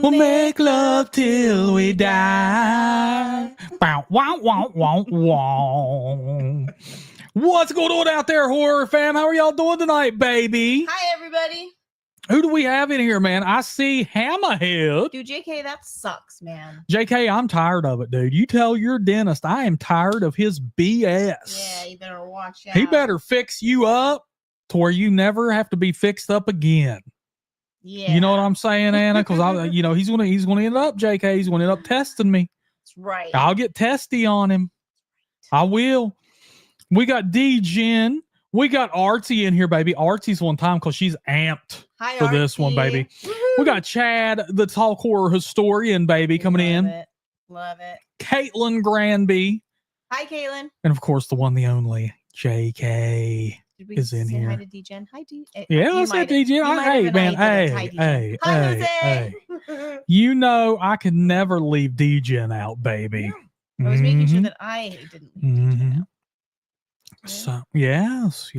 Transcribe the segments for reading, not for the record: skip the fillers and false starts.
We'll make love till we die. Bow, wow, wow, wow, wow. What's going on out there, horror fam? How are y'all doing tonight, baby? Hi, everybody. Who do we have in here, man? I see Hammerhead. Dude, JK, that sucks, man. JK, I'm tired of it, dude. You tell your dentist I am tired of his BS. Yeah, you better watch out. He better fix you up to where you never have to be fixed up again. Yeah. You know what I'm saying, Anna? Because he's gonna end up, JK. He's gonna end up testing me. That's right. I'll get testy on him. I will. We got D-Gen. We got Artsy in here, baby. Artsy's one time because she's amped for Artsy. this one, baby. Woo-hoo. We got Chad, the talk horror historian, baby, coming in. Love it. Caitlin Granby. Hi, Caitlin. And of course, the one, the only JK is in here. Hi to D-Gen. Hi, D. Yeah, I said D-Gen. Hey, man. Hey. You know, I could never leave D-Gen out, baby. I was making sure that I didn't leave D-Gen out. So, yes.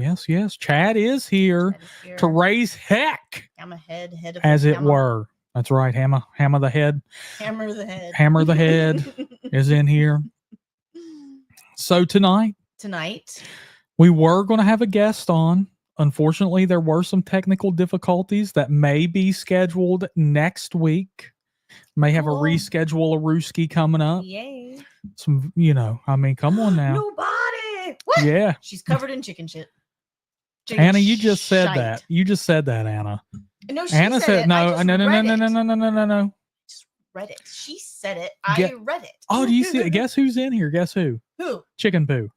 Chad is here to raise heck. I'm a head of as it were. That's right. Hammer the head. Hammer the head. Hammer the head is in here. So tonight, we were going to have a guest on. Unfortunately, there were some technical difficulties that may be scheduled next week. May have a reschedule a Rooski coming up. Yay. Some, come on now. Nobody. What? Yeah. She's covered in chicken shit. Anna, you just said that. You just said that, Anna. No, Anna said no. No. Just read it. She said it. I read it. Oh, do you see it? Guess who's in here? Guess who? Who? Chicken poo.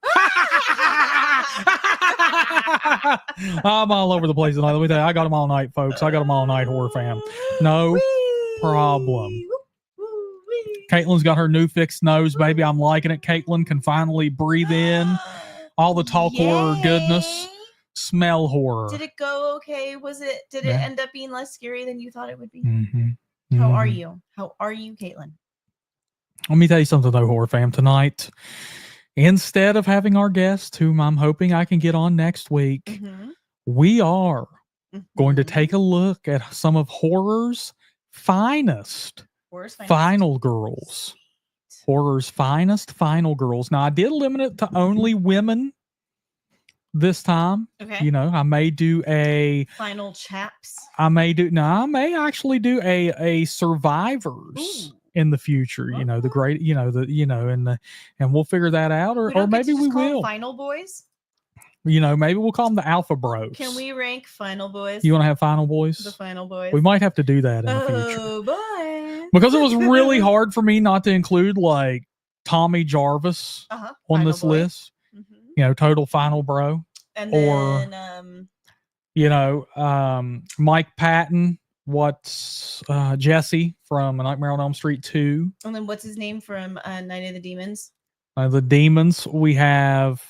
I'm all over the place tonight. Let me tell you, I got them all night, folks. I got them all night, horror fam. No problem. Caitlin's got her new fixed nose, baby. I'm liking it. Caitlin can finally breathe in all the talk horror goodness, smell horror. Did it go okay? Did it end up being less scary than you thought it would be? Mm-hmm. How are you? How are you, Caitlin? Let me tell you something, though, horror fam. Tonight, instead of having our guest, whom I'm hoping I can get on next week, we are going to take a look at some of horror's finest. Final girls. Horror's finest final girls. Now, I did limit it to only women this time. Okay. I may do a final chaps. I may actually do a survivors in the future. The great, and we'll figure that out, or maybe we will. Final boys. Maybe we'll call them the Alpha Bros. Can we rank final boys? You want to have final boys? The final boys. We might have to do that in the future. Oh boy! Because it was really hard for me not to include like Tommy Jarvis on final this boy. List. Total final bro. And then, Mike Patton. What's Jesse from Nightmare on Elm Street 2? And then what's his name from Night of the Demons? The Demons. We have.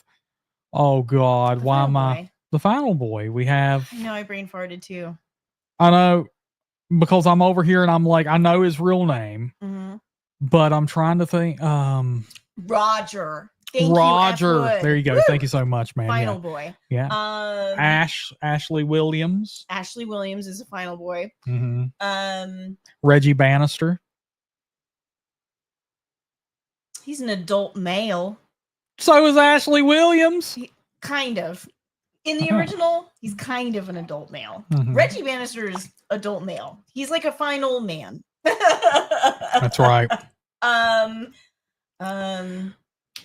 Oh God! Why am I the final boy? We have. I know I brain farted too. I know, because I'm over here and I'm like, I know his real name, but I'm trying to think. Roger. Roger. There you go. Woo! Thank you so much, man. Final boy. Yeah. Ashley Williams. Ashley Williams is a final boy. Reggie Bannister. He's an adult male. So is Ashley Williams. Kind of. In the original, he's kind of an adult male. Reggie Bannister is adult male. He's like a final man. That's right.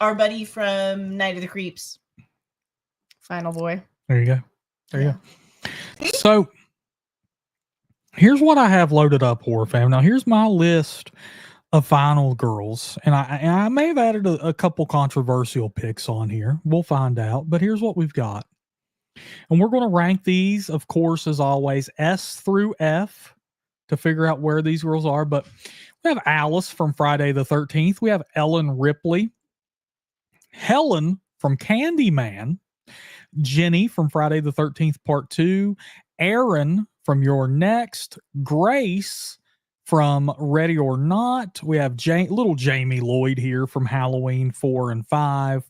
Our buddy from Night of the Creeps. Final boy. There you go. So here's what I have loaded up, horror fam. Now here's my list of final girls, and I may have added a couple controversial picks on here. We'll find out, but here's what we've got. And we're going to rank these, of course, as always, S through F to figure out where these girls are. But we have Alice from Friday the 13th. We have Ellen Ripley. Helen from Candyman. Jenny from Friday the 13th Part 2. Erin from Your Next. Grace from Ready or Not. We have little Jamie Lloyd here from Halloween 4 and 5.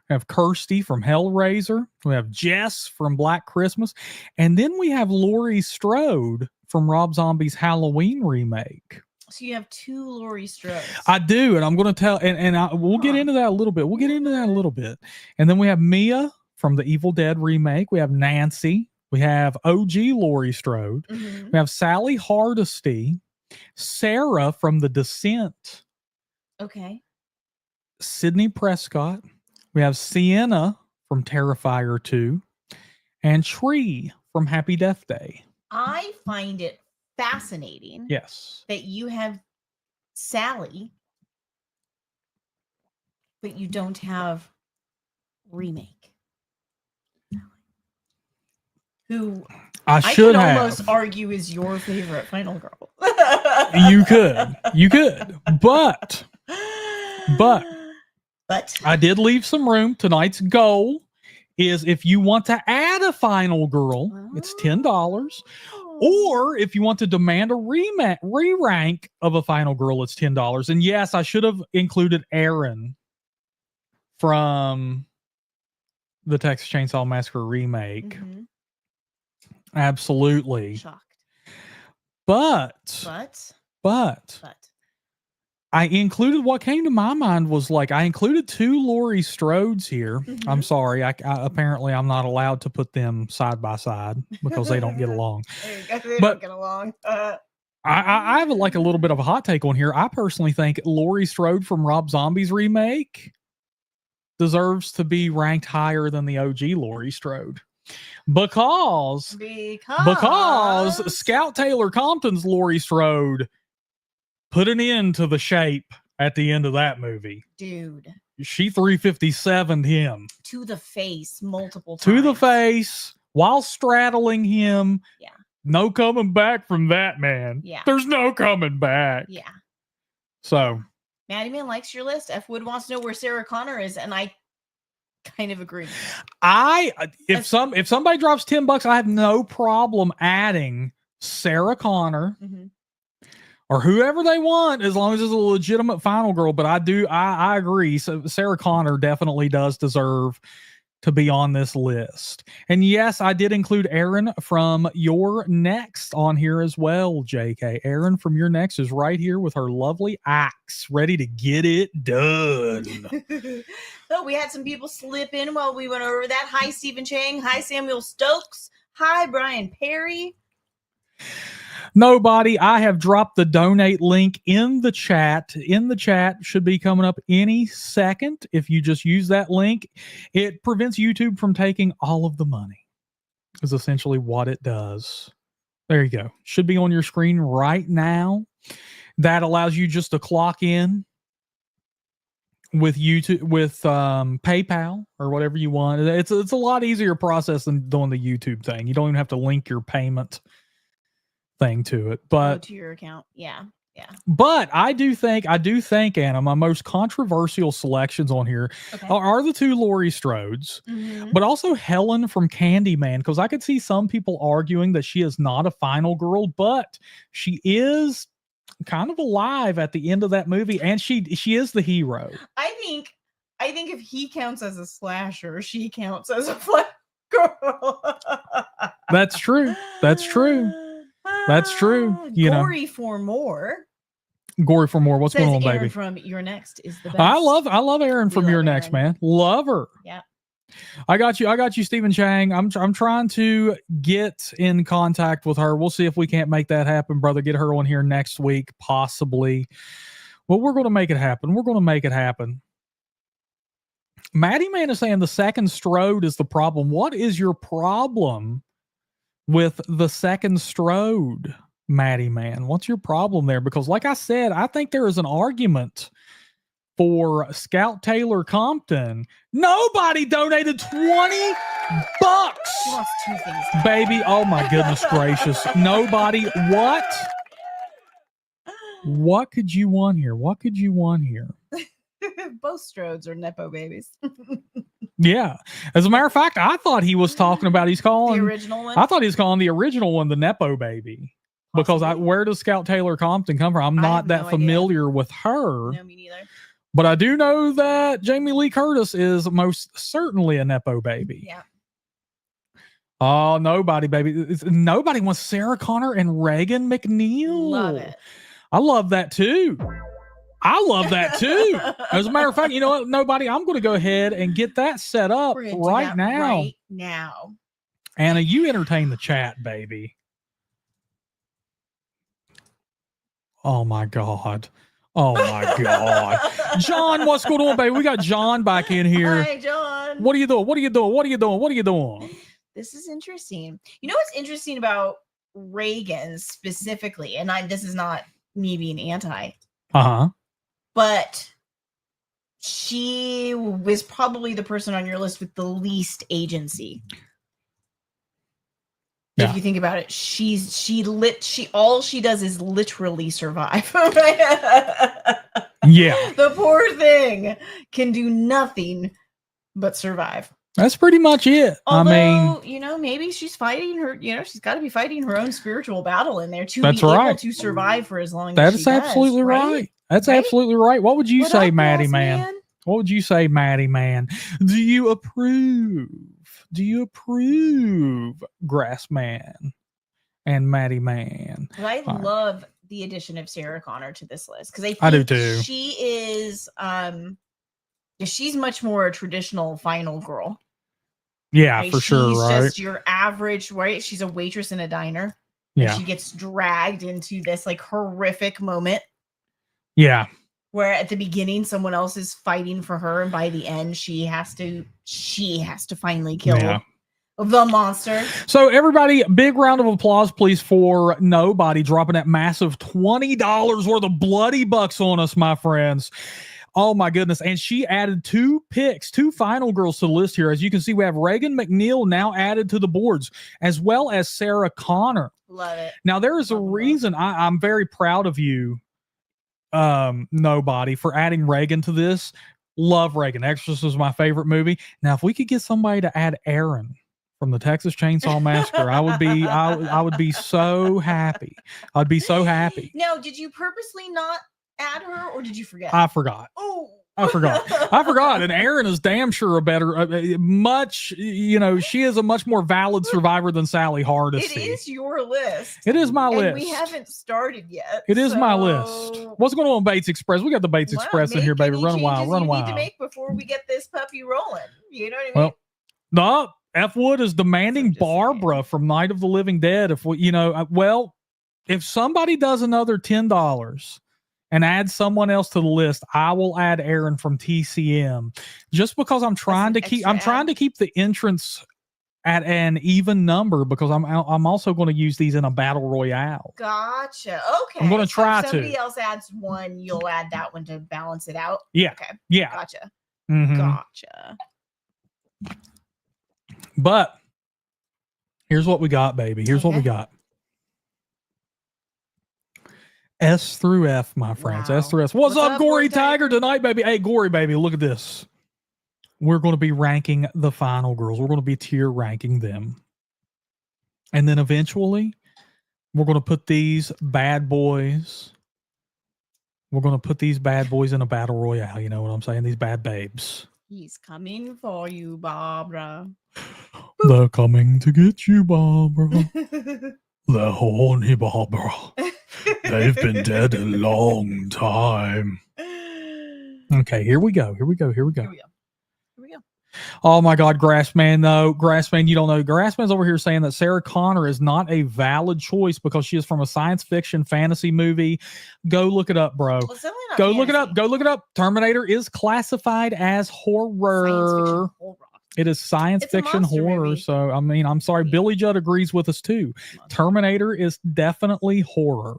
We have Kirsty from Hellraiser. We have Jess from Black Christmas. And then we have Laurie Strode from Rob Zombie's Halloween remake. So you have 2 Laurie Strodes. I do, and I'm going to tell, we'll get into that a little bit. And then we have Mia from the Evil Dead remake. We have Nancy. We have OG Laurie Strode. Mm-hmm. We have Sally Hardesty. Sarah from The Descent. Okay. Sidney Prescott. We have Sienna from Terrifier 2. And Tree from Happy Death Day. I find it fascinating. Yes. That you have Sally, but you don't have Remake. Who I should have. almost argue is your favorite Final Girl. You could, but I did leave some room. Tonight's goal is if you want to add a Final Girl, it's $10. Or if you want to demand a re-rank of a Final Girl, it's $10. And yes, I should have included Aaron from the Texas Chainsaw Massacre remake. Mm-hmm. Absolutely. Shocked. But I included, what came to my mind was like, I included 2 Laurie Strodes here. Mm-hmm. I'm sorry. I apparently I'm not allowed to put them side by side because they don't get along. Don't get along. I have like a little bit of a hot take on here. I personally think Laurie Strode from Rob Zombie's remake deserves to be ranked higher than the OG Laurie Strode. Because Scout Taylor Compton's Laurie Strode put an end to the shape at the end of that movie. Dude. She 357'd him. To the face multiple times. To the face while straddling him. Yeah. No coming back from that, man. Yeah. There's no coming back. Yeah. So. Maddie Man likes your list. F. Wood wants to know where Sarah Connor is, and I kind of agree. If somebody drops $10, I have no problem adding Sarah Connor. Mm-hmm. Or whoever they want, as long as it's a legitimate Final Girl. But I agree. So Sarah Connor definitely does deserve to be on this list. And yes, I did include Aaron from Your Next on here as well, JK. Aaron from Your Next is right here with her lovely axe, ready to get it done. So we had some people slip in while we went over that. Hi, Stephen Chang. Hi, Samuel Stokes. Hi, Brian Perry. Nobody, I have dropped the donate link in the chat. In the chat should be coming up any second. If you just use that link, it prevents YouTube from taking all of the money. Is essentially what it does. There you go. Should be on your screen right now. That allows you just to clock in with YouTube, with PayPal or whatever you want. It's a lot easier process than doing the YouTube thing. You don't even have to link your payment thing to it, but go to your account. Yeah. But I do think, Anna, my most controversial selections on here are the 2 Laurie Strodes, but also Helen from Candyman, because I could see some people arguing that she is not a Final Girl, but she is kind of alive at the end of that movie, and she is the hero. I think if he counts as a slasher, she counts as a Final Girl. That's true. Gory for more. Gory for more. What's going on, Aaron baby? From Your Next is the best. I love Aaron from Your Next, man. Love her. Yeah. I got you, Stephen Chang. I'm trying to get in contact with her. We'll see if we can't make that happen, brother. Get her on here next week, possibly. Well, we're going to make it happen. Maddie Man is saying the second Strode is the problem. What is your problem with the second Strode, Maddie Man? What's your problem there? Because like I said, I think there is an argument for Scout Taylor Compton. Nobody donated $20. He lost 2 things. Baby, oh my goodness gracious. Nobody, what could you want here? Both Strodes are Nepo babies. Yeah. As a matter of fact, I thought he was talking about, the original one. I thought he was calling the original one the Nepo baby. Because where does Scout Taylor Compton come from? I'm not that familiar with her. No, me neither. But I do know that Jamie Lee Curtis is most certainly a Nepo baby. Yeah. Oh, nobody, baby. Nobody wants Sarah Connor and Reagan McNeil. Love it. I love that too. I love that too. As a matter of fact, you know what? Nobody, I'm going to go ahead and get that set up right now. Right now. Anna, you entertain the chat, baby. Oh my God. Oh my God. John, what's going on, baby? We got John back in here. Hi, John. What are you doing? What are you doing? What are you doing? What are you doing? This is interesting. You know what's interesting about Reagan specifically, and this is not me being anti. Uh-huh. But she was probably the person on your list with the least agency. Yeah. If you think about it, all she does is literally survive. Yeah. The poor thing can do nothing but survive. That's pretty much it. Although, I mean, you know, maybe she's fighting her, she's got to be fighting her own spiritual battle in there to that's be right. able to survive for as long as she does. That's absolutely right. That's absolutely right. What would you say, Maddie man? What would you say, Maddie man? Do you approve? Do you approve, Grass Man and Maddie Man? But I love the addition of Sarah Connor to this list because I do too. She is, she's much more a traditional final girl. Yeah, right? for sure. She's right. just your average, right? She's a waitress in a diner. Yeah. And she gets dragged into this like horrific moment. Yeah. Where at the beginning someone else is fighting for her, and by the end she has to finally kill the monster. So everybody, big round of applause, please, for Nobody dropping that massive $20 worth of bloody bucks on us, my friends. Oh my goodness. And she added 2 final girls to the list here. As you can see, we have Reagan McNeil now added to the boards, as well as Sarah Connor. Love it. Now there is a reason I'm very proud of you, Nobody, for adding Reagan to this. Love Reagan. Exorcist was my favorite movie. Now, if we could get somebody to add Aaron from the Texas Chainsaw Massacre, I would be so happy. I'd be so happy. Now, did you purposely not add her, or did you forget? I forgot. Oh. I forgot. And Aaron is damn sure a better, she is a much more valid survivor than Sally Hardesty. It is your list. It is my list. We haven't started yet. It is my list. What's going on, Bates Express? We got the Bates Express in here, baby. Run wild. Need to make before we get this puppy rolling. You know what I mean? Well, no, F Wood is demanding Barbara from Night of the Living Dead. If somebody does another $10 and add someone else to the list, I will add Aaron from TCM, just because I'm trying to keep the entrance at an even number, because I'm also going to use these in a battle royale. Gotcha. Okay. I'm going to try if somebody else adds one, you'll add that one to balance it out. Yeah. Okay. Yeah. Gotcha. Mm-hmm. Gotcha. But here's what we got, baby. Here's what we got. S through F, my friends. Wow. S through S. What's up, Gory Tiger tonight, baby? Hey, Gory, baby, look at this. We're going to be ranking the final girls. We're going to be tier ranking them. And then eventually, we're going to put these bad boys. We're going to put these bad boys in a battle royale. You know what I'm saying? These bad babes. He's coming for you, Barbara. They're coming to get you, Barbara. They're horny, Barbara. They've been dead a long time. Okay, here we go. Oh my God, Grassman, though. Grassman, you don't know. Grassman's over here saying that Sarah Connor is not a valid choice because she is from a science fiction fantasy movie. Go look it up, bro. Well, Go look it up. Terminator is classified as horror. It is science fiction horror. Movie. So, I mean, I'm sorry. Billy Judd agrees with us too. Terminator is definitely horror.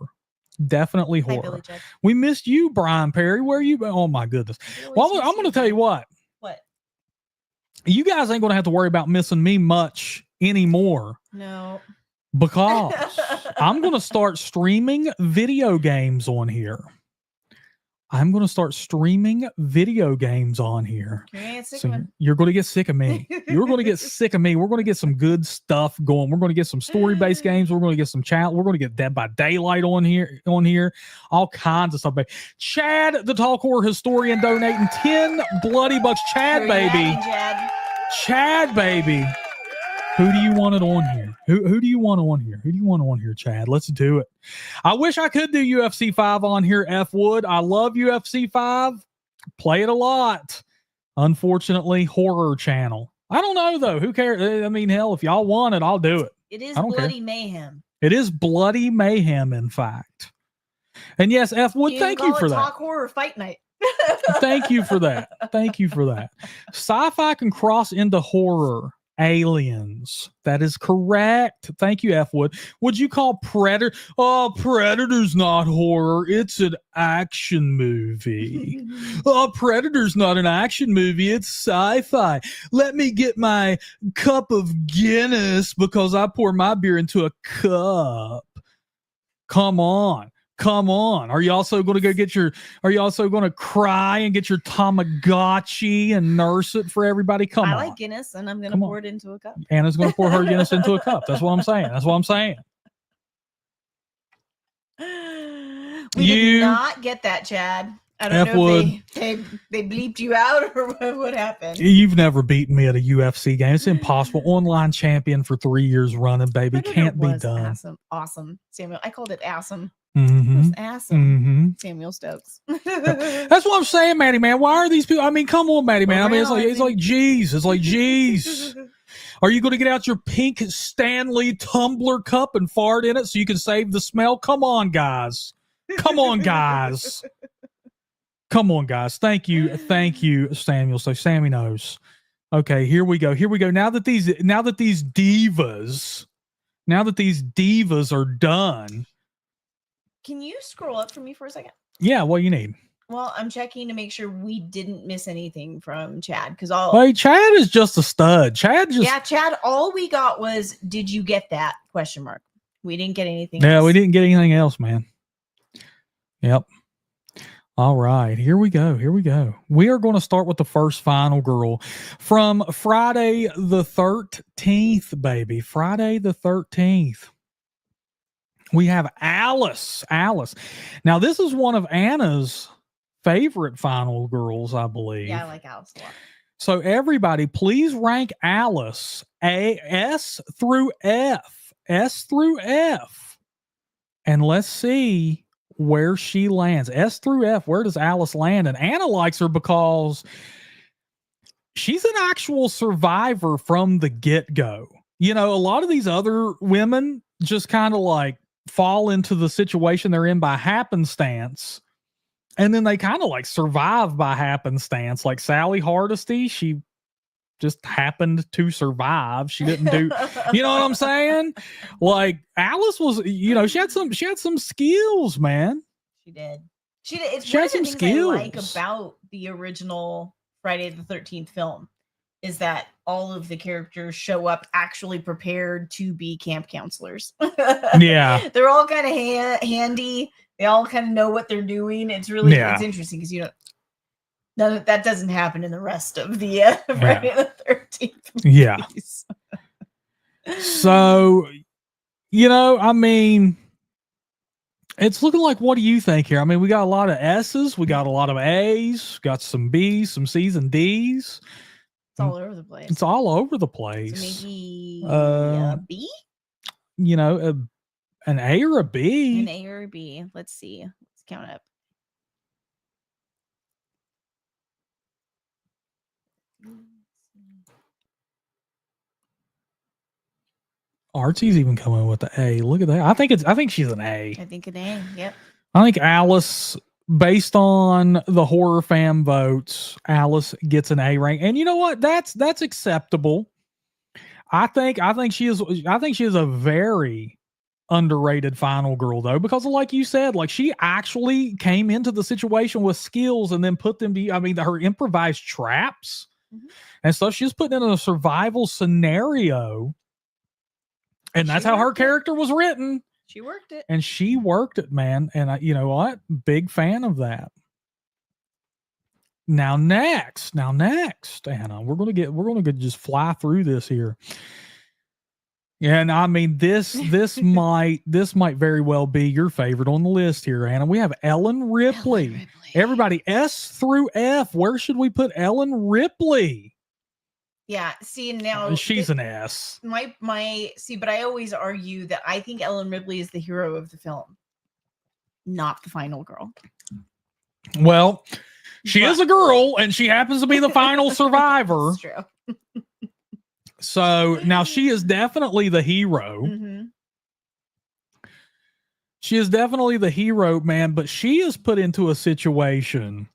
Definitely horror. Hi, we missed you, Brian Perry. Where are you? Oh my goodness. Well, I'm going to tell you what. What? You guys ain't going to have to worry about missing me much anymore. No. Because I'm going to start streaming video games on here. I'm going to start streaming video games on here. You're going to get sick of me. You're going to get sick of me. We're going to get some good stuff going. We're going to get some story-based games. We're going to get some chat. We're going to get Dead by Daylight on here. All kinds of stuff. Baby. Chad, the Talk Horror historian, donating 10 bloody bucks. Chad, baby. Chad, baby. Who do you want it on here? Who do you want on here? Who do you want on here, Chad? Let's do it. I wish I could do UFC 5 on here, F Wood. I love UFC 5. Play it a lot. Unfortunately, horror channel. I don't know, though. Who cares? I mean, hell, if y'all want it, I'll do it. It is bloody mayhem. It is bloody mayhem, in fact. And yes, F Wood, thank you for that. Talk horror fight night. Thank you for that. Thank you for that. Sci-fi can cross into horror. Aliens. That is correct. Thank you, F Wood. Would you call Predator? Oh, Predator's not horror. It's an action movie. Oh, Predator's not an action movie. It's sci-fi. Let me get my cup of Guinness because I pour my beer into a cup. Come on. Come on. Are you also going to cry and get your Tamagotchi and nurse it for everybody? Come on. I like Guinness and I'm going to pour it into a cup. Anna's going to pour her Guinness into a cup. That's what I'm saying. We did not get that, Chad. I don't know if they bleeped you out or what happened. You've never beaten me at a UFC game. It's impossible. Online champion for 3 years running, baby. Can't be done. Awesome. Samuel. I called it awesome. Mm-hmm. Awesome. Mm-hmm. Samuel Stokes. That's what I'm saying, Maddie, man. Why are these people? I mean, come on, Maddie, man. I mean, it's like, geez. It's like, geez. Are you going to get out your pink Stanley tumbler cup and fart in it so you can save the smell? Come on, guys. Come on, guys. Come on, guys. Thank you, Samuel. So Sammy knows. Okay, here we go. Now that these divas are done. Can you scroll up for me for a second? Yeah, what you need? Well, I'm checking to make sure we didn't miss anything from Chad because Chad is just a stud. Chad, all we got was, did you get that? ? We didn't get anything else. We didn't get anything else, man. Yep. All right, here we go. We are going to start with the first final girl from Friday the 13th, baby. Friday the 13th. We have Alice. Now, this is one of Anna's favorite final girls, I believe. Yeah, I like Alice a lot. So everybody, please rank Alice S through F. And let's see where she lands. S through F, where does Alice land? And Anna likes her because she's an actual survivor from the get-go. You know, a lot of these other women just kind of like fall into the situation they're in by happenstance. And then they kind of like survive by happenstance. Like Sally Hardesty, she just happened to survive. She didn't do, you know what I'm saying? Like Alice was, you know, she had some skills, man. She did. It's she one had of the some things skills. I like about the original Friday the 13th film is that all of the characters show up actually prepared to be camp counselors. Yeah. They're all kind of handy. They all kind of know what they're doing. It's really, it's interesting because, you know, that doesn't happen in the rest of the Friday the 13th movies. Yeah. So, you know, I mean, it's looking like, what do you think here? I mean, we got a lot of S's, we got a lot of A's, got some B's, some C's and D's. It's all over the place. It's all over the place. So maybe a B? You know, an A or a B. An A or a B. Let's see. Let's count up. Archie's even coming with the A. Look at that. I think she's an A. I think an A. Yep. I think Alice, based on the HorrorFam votes, Alice gets an A rank. And you know what? That's acceptable. I think she is a very underrated final girl, though, because like you said, like she actually came into the situation with skills and then put them to, I mean, her improvised traps and stuff. She was putting in a survival scenario. And that's how her character was written. She worked it. And she worked it, man. And you know what? Big fan of that. Now next, Anna, we're gonna just fly through this here. And I mean, this might very well be your favorite on the list here, Anna. We have Ellen Ripley. Everybody, S through F. Where should we put Ellen Ripley? Yeah. See, now she's an S. But I always argue that I think Ellen Ripley is the hero of the film, not the final girl. Well, she is a girl, and she happens to be the final survivor. That's true. So now she is definitely the hero. Mm-hmm. She is definitely the hero, man, but she is put into a situation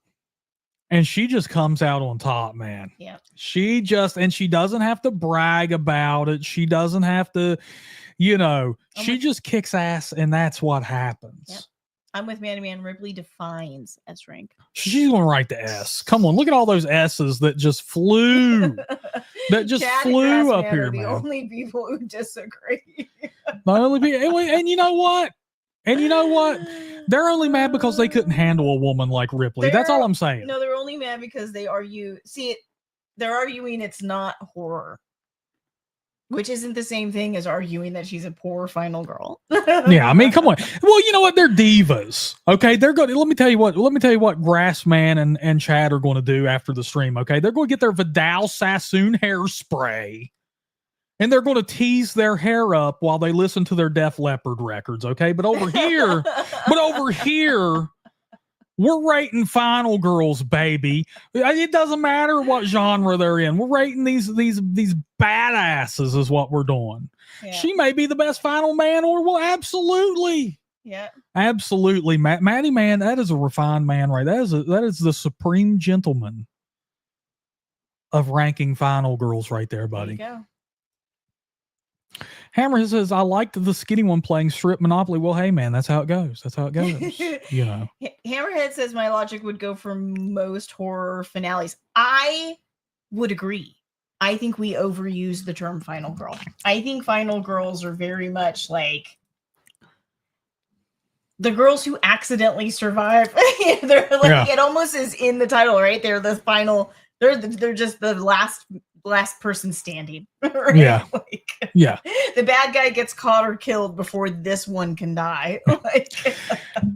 and she just comes out on top, man. Yeah. She doesn't have to brag about it. She doesn't have to, she just kicks ass, and that's what happens. Yep. I'm with Maddie Man. Ripley defines S rank. She's going to write the S. Come on, look at all those S's that just flew. That just flew up here, man. The only people who disagree. The only people, and you know what? They're only mad because they couldn't handle a woman like Ripley. That's all I'm saying. No, they're only mad because they argue. They're arguing it's not horror, which isn't the same thing as arguing that she's a poor final girl. Yeah, I mean, come on. Well, you know what? They're divas. Okay, they're going. Let me tell you what Grassman and Chad are going to do after the stream. Okay, they're going to get their Vidal Sassoon hairspray. And they're going to tease their hair up while they listen to their Def Leppard records, okay? But over here, we're rating Final Girls, baby. It doesn't matter what genre they're in. We're rating these badasses is what we're doing. Yeah. She may be the best final man, or well, absolutely. Yeah. Absolutely. Maddie Man, that is a refined man, right? That is the supreme gentleman of ranking Final Girls right there, buddy. There you go. Hammer says, I liked the skinny one playing strip Monopoly. Well, hey, man, that's how it goes. Hammerhead says my logic would go for most horror finales. I would agree. I think we overuse the term final girl. I think final girls are very much like the girls who accidentally survive. They're like, it almost is in the title, right? They're the final. They're just the last person standing. Right? Yeah. Yeah. The bad guy gets caught or killed before this one can die.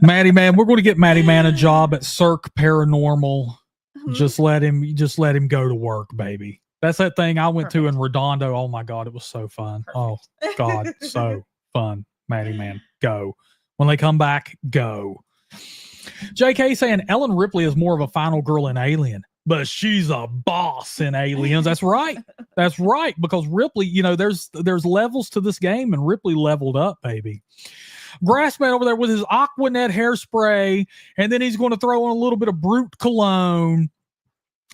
Maddie Man, we're going to get Maddie Man a job at Cirque Paranormal. Mm-hmm. Just let him go to work, baby. That's that thing I went to in Redondo. Oh my God, it was so fun. Perfect. Oh God, so fun. Maddie Man, go. When they come back, go. JK saying Ellen Ripley is more of a final girl in Alien, but she's a boss in Aliens. That's right. That's right. Because Ripley, there's levels to this game, and Ripley leveled up, baby. Grassman over there with his Aquanet hairspray, and then he's going to throw in a little bit of Brute cologne,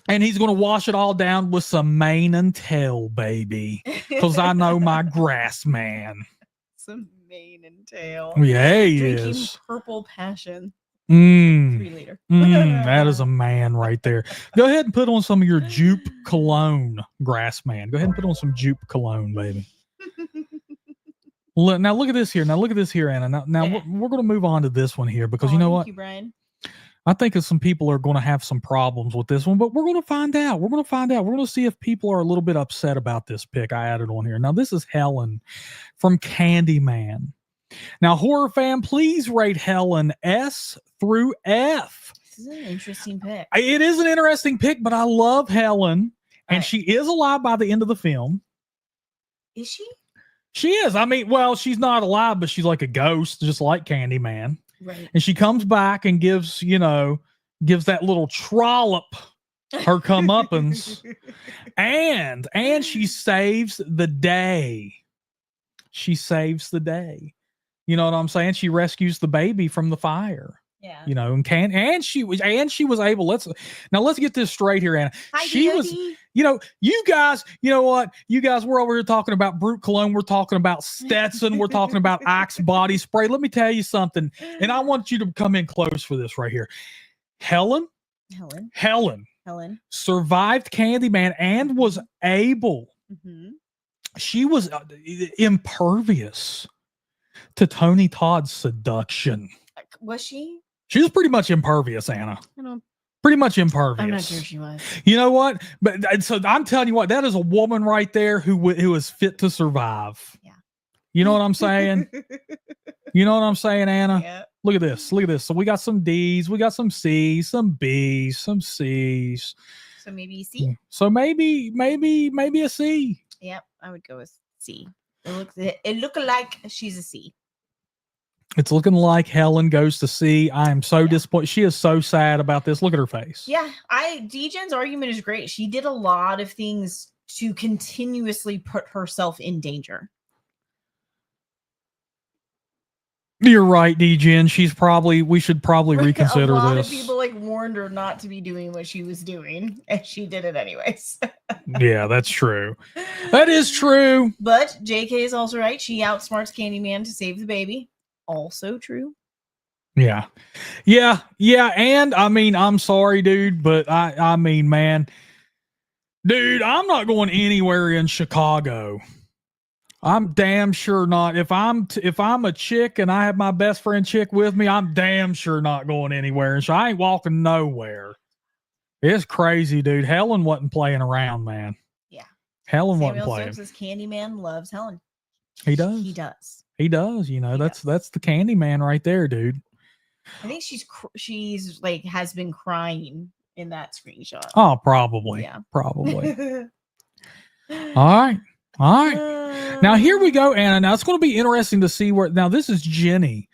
and he's going to wash it all down with some mane and tail, baby. Because I know my Grassman. Some mane and tail. Yeah, he Drinking is. Purple Passion. 3 liter. That is a man right there. Go ahead and put on some of your Jupe cologne, Grassman. Go ahead and put on some Jupe cologne, baby. Now look at this here. Anna. Now we're going to move on to this one here because you know what? Thank you, Brian. I think some people are going to have some problems with this one, but we're going to find out. We're going to see if people are a little bit upset about this pick I added on here. Now, this is Helen from Candyman. Now, HorrorFam, please rate Helen S through F. This is an interesting pick. It is an interesting pick, but I love Helen, and she is alive by the end of the film. Is she? She is. I mean, well, she's not alive, but she's like a ghost, just like Candyman. Right. And she comes back and gives that little trollop her comeuppance. and she saves the day. She saves the day. You know what I'm saying? She rescues the baby from the fire. Yeah. And she was able. Let's get this straight here, Anna. Hi, she DOD. was, you guys, you know what? You guys, we're over here talking about Brute Cologne. We're talking about Stetson. We're talking about Axe body spray. Let me tell you something. And I want you to come in close for this right here. Helen survived Candyman and was able. Mm-hmm. She was impervious to Tony Todd's seduction. Was she? She was pretty much impervious, Anna. Pretty much impervious. I'm not sure she was. You know what? But so I'm telling you what, that is a woman right there who is fit to survive. Yeah. You know what I'm saying? You know what I'm saying, Anna? Yeah. Look at this. So we got some D's, we got some C's, some B's, some C's, So maybe C. So maybe a C. Yep, I would go with C. It looked like she's a C. It's looking like Helen goes to C. I am so disappointed. She is so sad about this. Look at her face. Yeah, D-Jen's argument is great. She did a lot of things to continuously put herself in danger. You're right, D-Jen. We should probably reconsider this. A lot of people warned her not to be doing what she was doing, and she did it anyways. Yeah, that's true. That is true. But JK is also right. She outsmarts Candyman to save the baby. Also true. Yeah. And I mean, I'm sorry, dude, but I mean, man, dude, I'm not going anywhere in Chicago. I'm damn sure not. If I'm a chick and I have my best friend chick with me, I'm damn sure not going anywhere. And so I ain't walking nowhere. It's crazy, dude. Helen wasn't playing around, man. Yeah. Helen wasn't playing. Says Candyman loves Helen. He does. He does. You know, that's the Candyman right there, dude. I think she's has been crying in that screenshot. Oh, probably. Yeah. Probably. All right. Now here we go, Anna. Now it's going to be interesting to see where. Now this is Jenny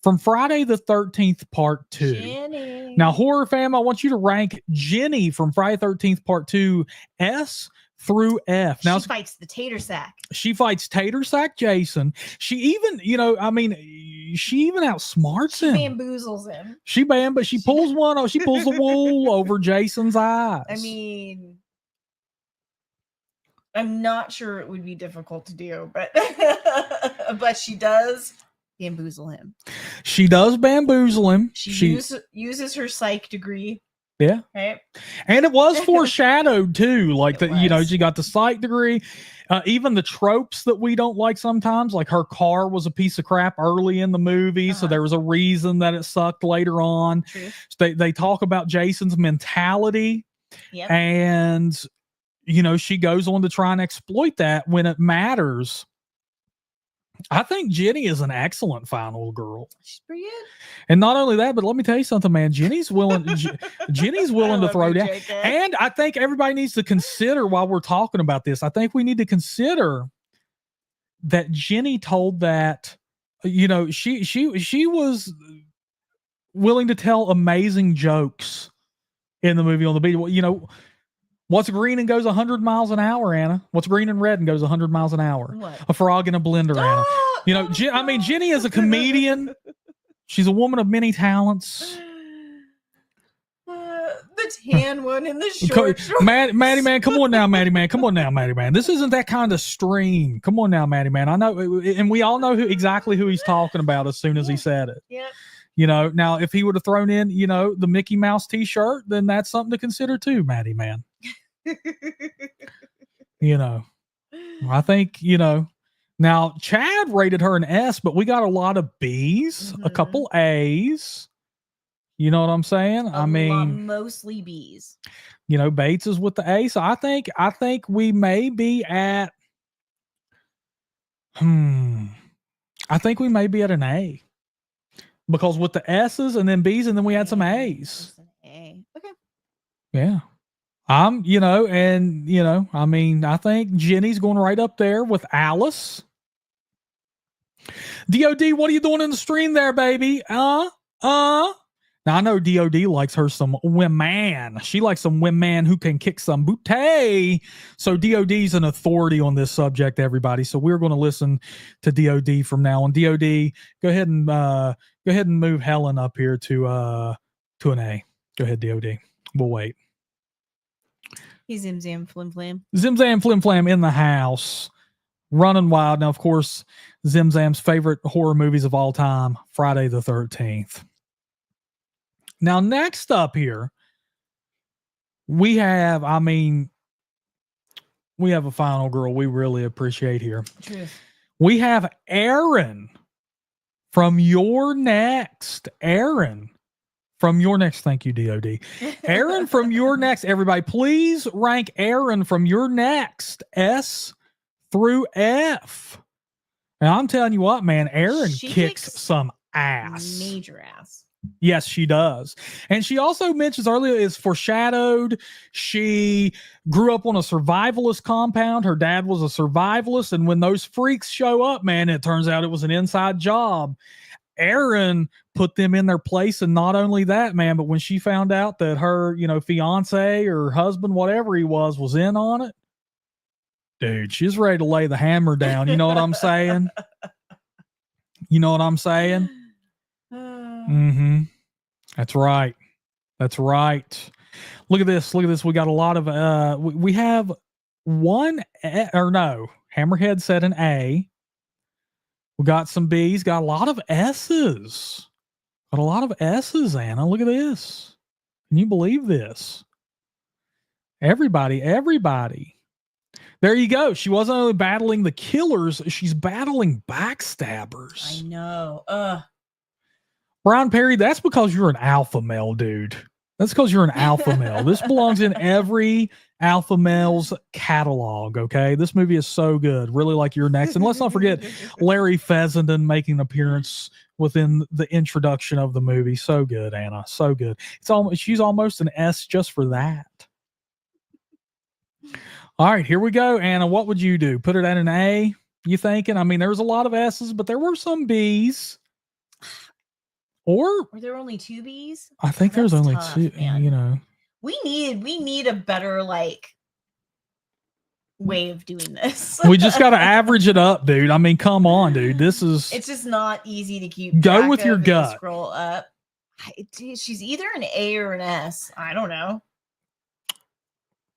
from Friday the 13th Part 2. Jenny. Now, Horror Fam, I want you to rank Jenny from Friday the 13th Part 2 S through F. Now she fights the Tater Sack. She fights Tater Sack Jason. She even, she even outsmarts him. She bamboozles him. She pulls she pulls the wool over Jason's eyes. I mean, I'm not sure it would be difficult to do, but but she does bamboozle him. She does bamboozle him. She uses her psych degree. Yeah. Right. And it was foreshadowed too. She got the psych degree. Even the tropes that we don't like sometimes, like her car was a piece of crap early in the movie. So there was a reason that it sucked later on. True. They talk about Jason's mentality. Yep. And, she goes on to try and exploit that when it matters. I think Jenny is an excellent final girl. She's pretty good. And not only that, but let me tell you something, man. Jenny's willing to throw down. JK. And I think everybody needs to consider while we're talking about this. I think we need to consider that Jenny told that, she was willing to tell amazing jokes in the movie on the beat. What's green and goes 100 miles an hour, Anna? What's green and red and goes 100 miles an hour? What? A frog in a blender, Anna. Jenny is a comedian. She's a woman of many talents. The tan one in the short shorts. Maddie Man, come on now, Maddie Man. This isn't that kind of stream. Come on now, Maddie Man. I know, and we all know exactly who he's talking about as soon as he said it. Yeah. Now if he would have thrown in, the Mickey Mouse t-shirt, then that's something to consider too, Maddie Man. I think, now Chad rated her an S, but we got a lot of B's, a couple A's. You know what I'm saying? Mostly B's. Bates is with the A. So I think we may be at, I think we may be at an A. Because with the S's and then B's and then we had some A's. A. Okay. Yeah. I think Jenny's going right up there with Alice. DOD, what are you doing in the stream there, baby? Now I know DOD likes her some women. She likes some women who can kick some booty. So DOD's an authority on this subject, everybody. So we're going to listen to DOD from now on. DOD, go ahead and move Helen up here to an A. Go ahead, DOD. We'll wait. He's Zim Zam Flim Flam. Zim Zam Flim Flam in the house. Running wild. Now, of course, Zim Zam's favorite horror movies of all time, Friday the 13th. Now, next up here, we have a final girl we really appreciate here. Truth. We have Aaron from Your Next. Thank you, DOD. Aaron from Your Next. Everybody, please rank Aaron from Your Next, S through F. Now, I'm telling you what, man, Aaron kicks some ass. Major ass. Yes, she does. And she also mentions earlier is foreshadowed. She grew up on a survivalist compound. Her dad was a survivalist. And when those freaks show up, man, it turns out it was an inside job. Aaron put them in their place. And not only that, man, but when she found out that her, fiance or husband, whatever he was in on it, dude, she's ready to lay the hammer down. You know what I'm saying? You know what I'm saying? Mm-hmm. That's right. That's right. Look at this. Look at this. We got a lot of we have one Hammerhead said an A. We got some B's, got a lot of S's. Got a lot of S's, Anna. Look at this. Can you believe this? Everybody. There you go. She wasn't only battling the killers, she's battling backstabbers. I know. Brian Perry, that's because you're an alpha male, dude. That's because you're an alpha male. This belongs in every alpha male's catalog, okay? This movie is so good. Really like You're Next. And let's not forget Larry Fessenden making an appearance within the introduction of the movie. So good, Anna. So good. She's almost an S just for that. All right, here we go, Anna. What would you do? Put it at an A, you thinking? I mean, there was a lot of S's, but there were some B's. Or were there only 2 B's? I think there's only tough, 2, man. We need a better way of doing this. We just got to average it up, dude. I mean, come on, dude. It's just not easy to keep. Go with your gut. Scroll up. She's either an A or an S. I don't know.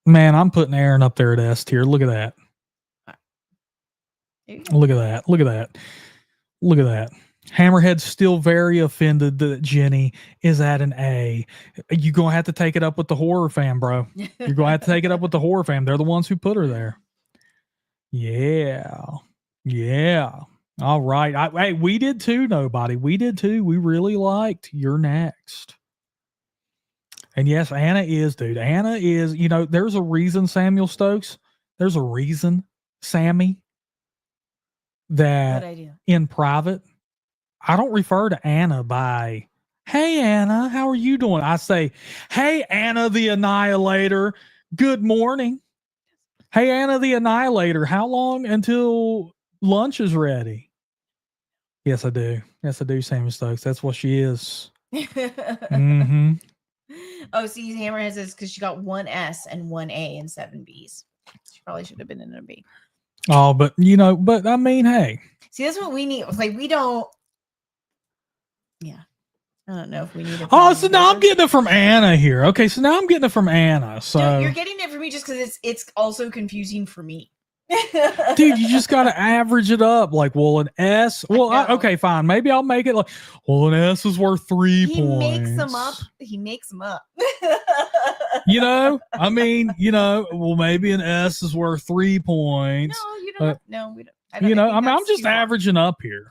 Man, I'm putting Aaron up there at S tier. Look at that. Look at that. Look at that. Look at that. Hammerhead's still very offended that Jenny is at an A. You're going to have to take it up with the HorrorFam, bro. You're going to have to take it up with the HorrorFam. They're the ones who put her there. Yeah. Yeah. All right. Hey, we did too, nobody. We did too. We really liked You're Next. And yes, Anna is, dude. Anna is, there's a reason, Samuel Stokes. There's a reason, Sammy, that in private, I don't refer to Anna by, hey, Anna, how are you doing? I say, hey, Anna the Annihilator, good morning. Hey, Anna the Annihilator, how long until lunch is ready? Yes, I do. Yes, I do, Samuel Stokes. That's what she is. Mm-hmm. Oh, see, Hammerhead says because she got 1 S and 1 A and 7 B's. She probably should have been in a B. Oh, but I mean, hey. See, that's what we need. We don't. Yeah. I don't know if we need it. Oh, so now I'm getting it from Anna here. Okay, so now I'm getting it from Anna. So you're getting it from me just because it's also confusing for me. Dude, you just got to average it up. An S. Okay, fine. Maybe I'll make it an S is worth 3 points. He makes them up. I mean, maybe an S is worth 3 points. No, you don't. No, we don't. I'm just averaging up here.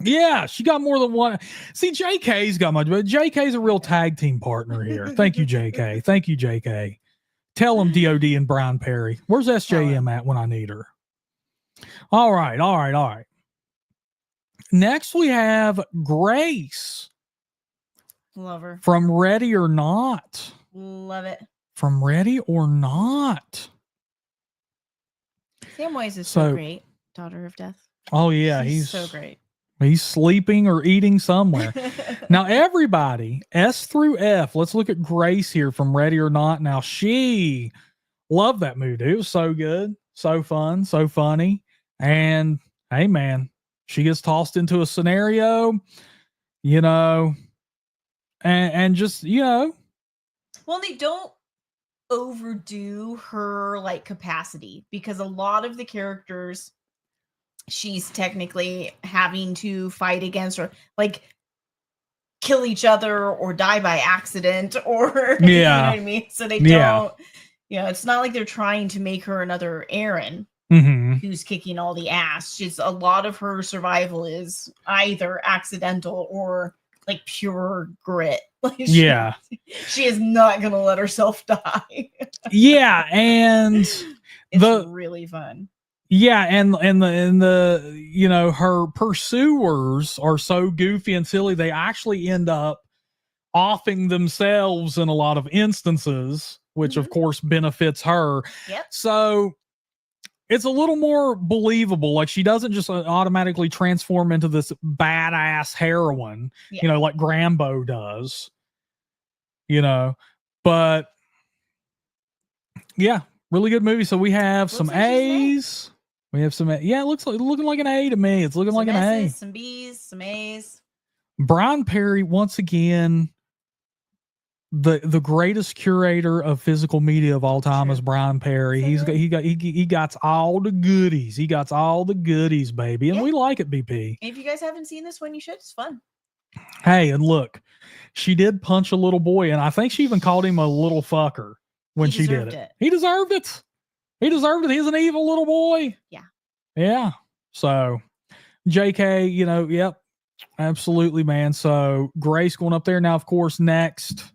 Yeah, she got more than one. See, JK's got much, but JK's a real tag team partner here. Thank you, JK. Thank you, JK. Tell him DOD and Brian Perry. Where's SJM at when I need her? All right. Next, we have Grace. Love her. From Ready or Not. Love it. From Ready or Not. Samwise is so great. Daughter of Death. Oh, yeah. He's so great. He's sleeping or eating somewhere. Now, everybody, S through F, let's look at Grace here from Ready or Not. Now, she loved that movie. It was so good, so fun, so funny. And, hey, man, she gets tossed into a scenario, and just, Well, they don't overdo her, capacity because a lot of the characters she's technically having to fight against or kill each other or die by accident or you know what I mean? So they don't, it's not like they're trying to make her another Aaron who's kicking all the ass. Just a lot of her survival is either accidental or pure grit. She is not going to let herself die. Yeah. And it's really fun. Yeah, and the you know, her pursuers are so goofy and silly they actually end up offing themselves in a lot of instances, which of course benefits her. Yep. So it's a little more believable. Like she doesn't just automatically transform into this badass heroine, Yeah. you know, like Grambo does, you know. But yeah, really good movie. So we have some like she's an A. A's. We have some, yeah, it looks like looking like an A to me. It's looking Some like an S's, A. some B's, some A's. Brian Perry, once again, the greatest curator of physical media of all time is Brian Perry. He got all the goodies. He got all the goodies, baby, and we like it. BP. If you guys haven't seen this one, you should. It's fun. Hey, and look, she did punch a little boy, and I think she even called him a little fucker when she did it. He deserved it. He deserved it. He's an evil little boy. Yeah. Yeah. So, JK, you know, yep, absolutely, man. So Grace going up there now. Of course, next.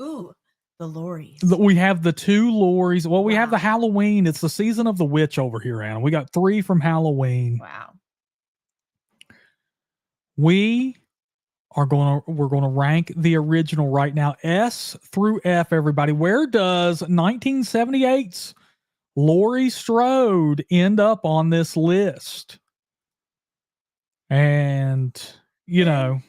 Ooh, the Lauries. We have the 2 Lauries. Well, we have the Halloween. It's the season of the witch over here, Anna. We got 3 from Halloween. Wow. We're gonna rank the original right now, S through F. Everybody, where does 1978's Laurie Strode end up on this list? And you know,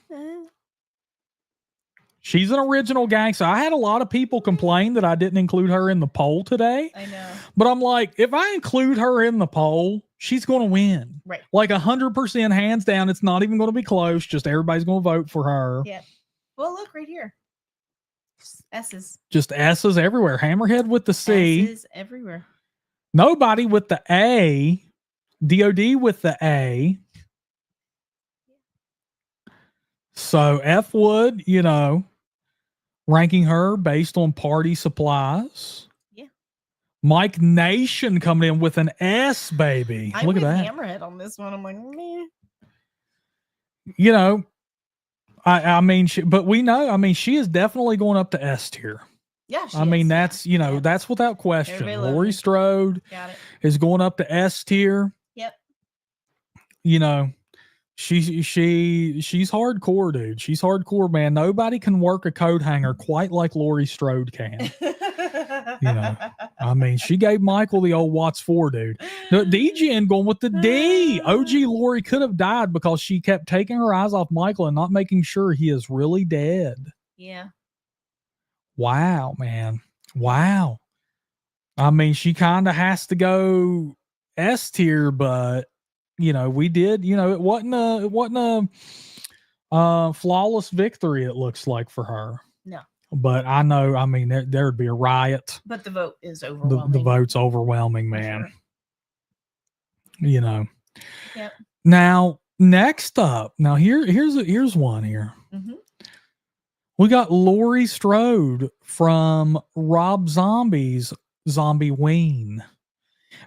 she's an original gangster. I had a lot of people complain that I didn't include her in the poll today. I know. But I'm like, if I include her in the poll, she's going to win. Right. Like 100% hands down. It's not even going to be close. Just everybody's going to vote for her. Yeah. Well, look right here. S's. Just S's everywhere. Hammerhead with the C. S's everywhere. Nobody with the A. DOD with the A. So F Wood, you know, ranking her based on party supplies. Yeah. Mike Nation coming in with an S, baby. Look at that. Hammerhead on this one. I'm like, meh. You know, I mean, but we know, I mean, she is definitely going up to S tier. Yeah, I mean, that's, you know, that's without question. Laurie Strode is going up to S tier. Yep. You know, she's hardcore, dude. She's hardcore, man. Nobody can work a coat hanger quite like Laurie Strode can. You know, I mean, she gave Michael the old Watts 4, dude. No, DGN going with the D. OG Laurie could have died because she kept taking her eyes off Michael and not making sure he is really dead. Yeah. Wow, man. Wow. I mean, she kind of has to go S tier, but you know, we did, you know, it wasn't a flawless victory, it looks like, for her. No. But I know, I mean, there would be a riot. But the vote is overwhelming. The vote's overwhelming, man. Sure. You know. Yep. Now, next up, now here's one here. Mm-hmm. We got Laurie Strode from Rob Zombie's Zombie Ween.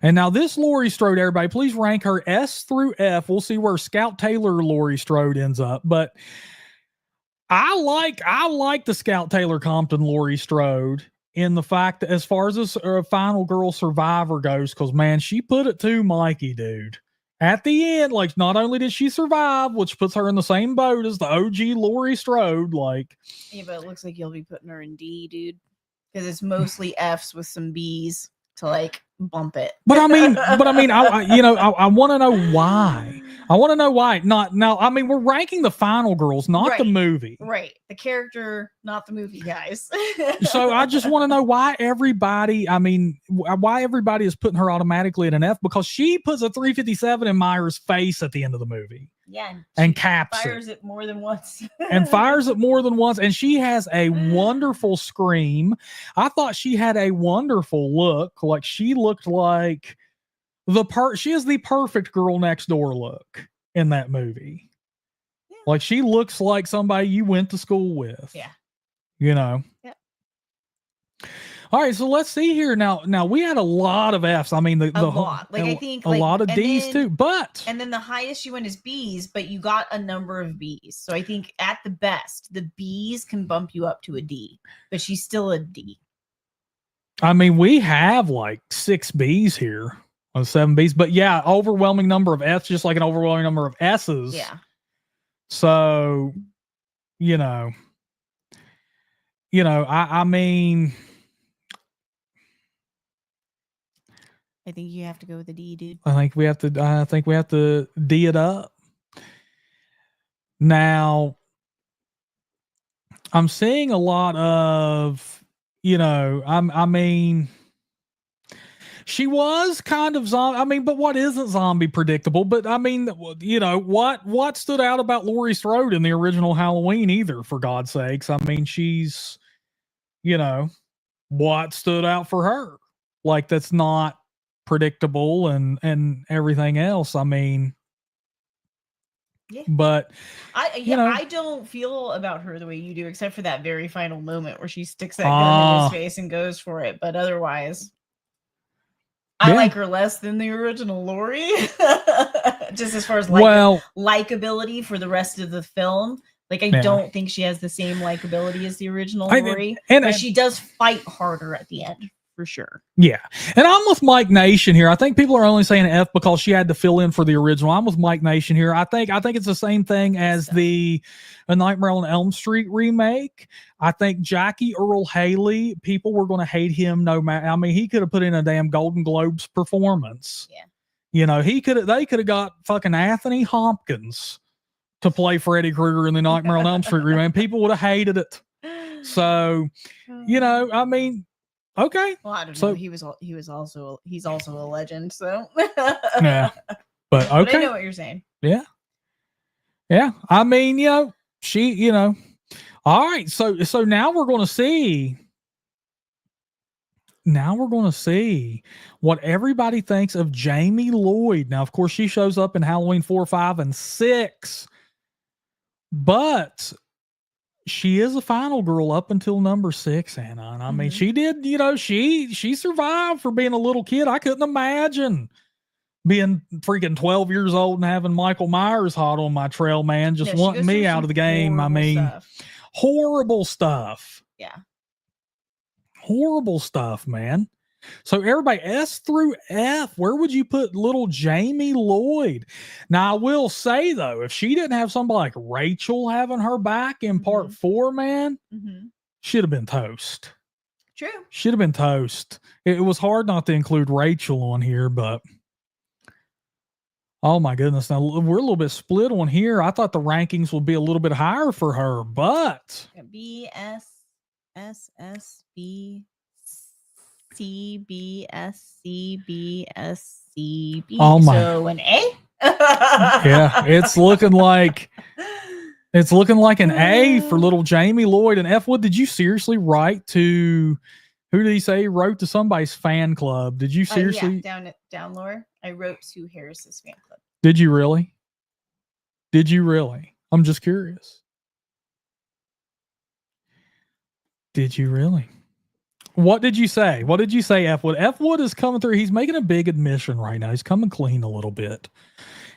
And now this Laurie Strode, everybody, please rank her S through F. We'll see where Scout Taylor Laurie Strode ends up. But I like the Scout Taylor Compton Laurie Strode in the fact that as far as this final girl survivor goes, because man, she put it to Mikey, dude. At the end, like, not only did she survive, which puts her in the same boat as the OG Laurie Strode, like. Yeah, but it looks like you'll be putting her in D, dude, because it's mostly F's with some B's to like bump it. But I mean, I want to know why. I want to know why. I mean, we're ranking the final girls, not the movie. Right. The character, not the movie, guys. So I just want to know why everybody is putting her automatically at an F, because she puts a 357 in Myra's face at the end of the movie. Yeah. And caps fires it more than once. And she has a wonderful scream. I thought she had a wonderful look. Like, she looked like she is the perfect girl next door look in that movie. Yeah. Like, she looks like somebody you went to school with. Yeah. You know? Yeah. All right, so let's see here. Now we had a lot of Fs. I mean, a lot. Like, I think a lot of Ds too. But and then the highest you went is Bs, but you got a number of Bs. So I think at the best, the Bs can bump you up to a D, but she's still a D. I mean, we have like 6 Bs here on 7 Bs, but yeah, overwhelming number of Fs, just like an overwhelming number of S's. Yeah. So, you know, I mean, I think you have to go with the D, dude. I think we have to D it up. Now, I'm seeing a lot of, I mean, she was kind of zombie. I mean, but what isn't zombie predictable? But I mean, what stood out about Laurie Strode in the original Halloween either, for God's sakes? I mean, she's, what stood out for her? Like, that's not predictable and everything else. I mean, yeah. But I don't feel about her the way you do, except for that very final moment where she sticks that gun in his face and goes for it. But otherwise, I like her less than the original Laurie. Just as far as likability for the rest of the film. Like, I don't think she has the same likability as the original Laurie. But she does fight harder at the end, for sure. Yeah. And I'm with Mike Nation here. I think people are only saying F because she had to fill in for the original. I'm with Mike Nation here. I think it's the same thing as the A Nightmare on Elm Street remake. I think Jackie Earl Haley, people were going to hate him no matter. I mean, he could have put in a damn Golden Globes performance. Yeah. They could have got fucking Anthony Hopkins to play Freddy Krueger in the Nightmare on Elm Street remake. People would have hated it. So, I mean, okay. Well, I don't know. He's also a legend. So yeah, but okay. But I know what you're saying. Yeah. I mean, she, all right. So now we're going to see. Now we're going to see what everybody thinks of Jamie Lloyd. Now, of course, she shows up in Halloween 4, 5, and 6, but she is a final girl up until number 6, Anna. And I mean, she did, she survived for being a little kid. I couldn't imagine being freaking 12 years old and having Michael Myers hot on my trail, man, just wanting me out of the game. I mean, horrible stuff. Yeah. Horrible stuff, man. So everybody, S through F, where would you put little Jamie Lloyd? Now, I will say, though, if she didn't have somebody like Rachel having her back in part 4, man, should have been toast. True. Should have been toast. It was hard not to include Rachel on here, but oh my goodness. Now, we're a little bit split on here. I thought the rankings would be a little bit higher for her, but B, S, S, S, B, C, B, S, C, B, S, C, B. Oh my. So an A? Yeah, it's looking like an A for little Jamie Lloyd. And F Wood, did you seriously write to, who did he say he wrote to? Somebody's fan club? Did you seriously? Yeah, down lower. I wrote to Harris's fan club. Did you really? I'm just curious. Did you really? What did you say? F Wood? F Wood is coming through. He's making a big admission right now. He's coming clean a little bit.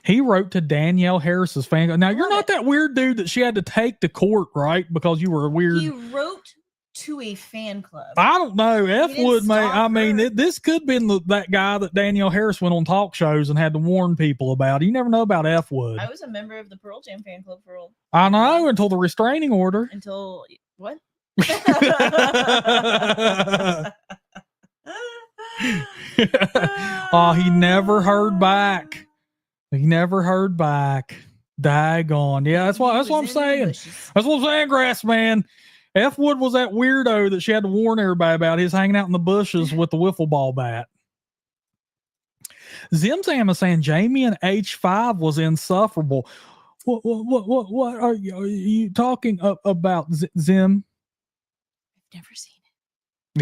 He wrote to Danielle Harris's fan club. Now, you're not that weird dude that she had to take to court, right? Because you were a weird. He wrote to a fan club. I don't know. F Wood, I mean, this could have been that guy that Danielle Harris went on talk shows and had to warn people about. You never know about F Wood. I was a member of the Pearl Jam fan club for I know, until the restraining order. Until what? Oh, he never heard back. Daggone. Yeah, that's what I'm saying. That's what I'm saying, Grass Man. F Wood was that weirdo that she had to warn everybody about. He's hanging out in the bushes with the wiffle ball bat. Zimzam is saying Jamie in H5 was insufferable. What are you talking about, Zim? Never seen it.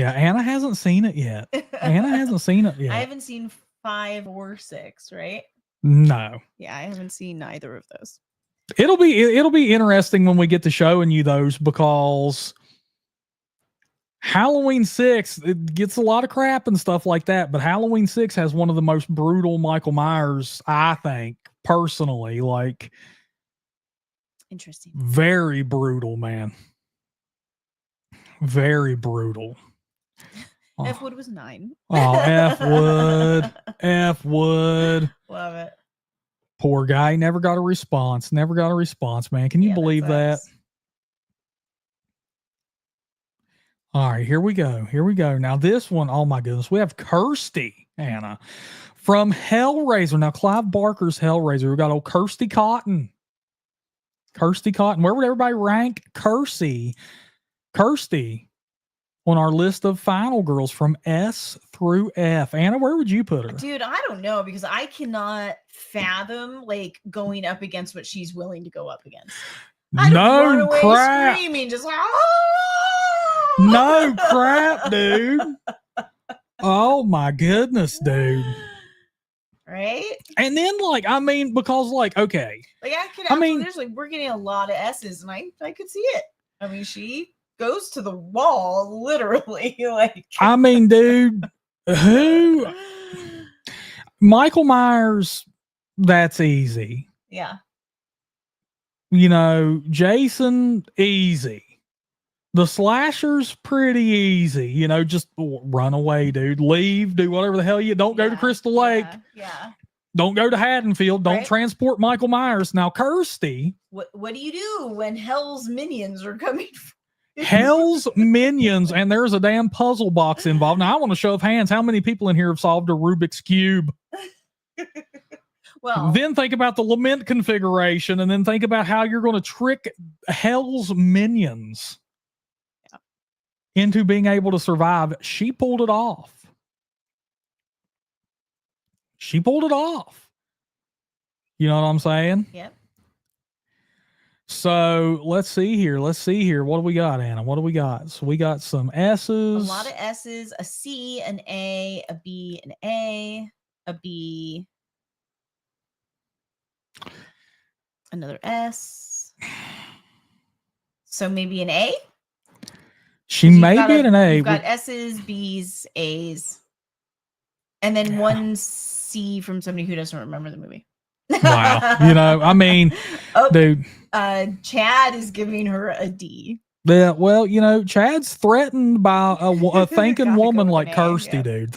Yeah, Anna hasn't seen it yet. I haven't seen 5 or 6, right? No. Yeah, I haven't seen either of those. It'll be interesting when we get to showing you those, because Halloween 6, it gets a lot of crap and stuff like that, but Halloween 6 has one of the most brutal Michael Myers, I think, personally. Like, interesting. Very brutal, man. Very brutal. F Wood was 9. Oh, F Wood. F Wood. Love it. Poor guy. Never got a response. Never got a response, man. Can you believe that? All right, here we go. Here we go. Now, this one, oh my goodness. We have Kirsty, Anna, from Hellraiser. Now, Clive Barker's Hellraiser. We got old Kirsty Cotton. Kirsty Cotton. Where would everybody rank Kirsty on our list of final girls from S through F? Anna, where would you put her? Dude, I don't know, because I cannot fathom like going up against what she's willing to go up against. I'd run away crap. Screaming, just No crap, dude. Oh my goodness, dude. Right? And then, like, I mean, because, like, okay. Like, I mean, there's like, we're getting a lot of S's, and I could see it. I mean, she goes to the wall, literally. Like, I mean, dude, who? Michael Myers, that's easy. Yeah. You know, Jason, easy. The slasher's pretty easy. You know, just run away, dude. Leave, do whatever the hell you don't go to Crystal Lake. Yeah. Don't go to Haddonfield. Don't transport Michael Myers. Now, Kirsty. What do you do when Hell's minions are coming? Hell's minions, and there's a damn puzzle box involved. Now, I want to show of hands how many people in here have solved a Rubik's Cube. Well, then think about the lament configuration, and then think about how you're going to trick Hell's minions into being able to survive. She pulled it off. She pulled it off. You know what I'm saying? Yep. So let's see here. What do we got, Anna? What do we got? So we got some S's. A lot of S's, a C, an A, a B, an A, a B, another S. So maybe an A? She may be an A. You've got S's, B's, A's, and then one C from somebody who doesn't remember the movie. Wow. You know, I mean, dude. Chad is giving her a D. Yeah, well, you know, Chad's threatened by a thinking woman like Kirsty, dude.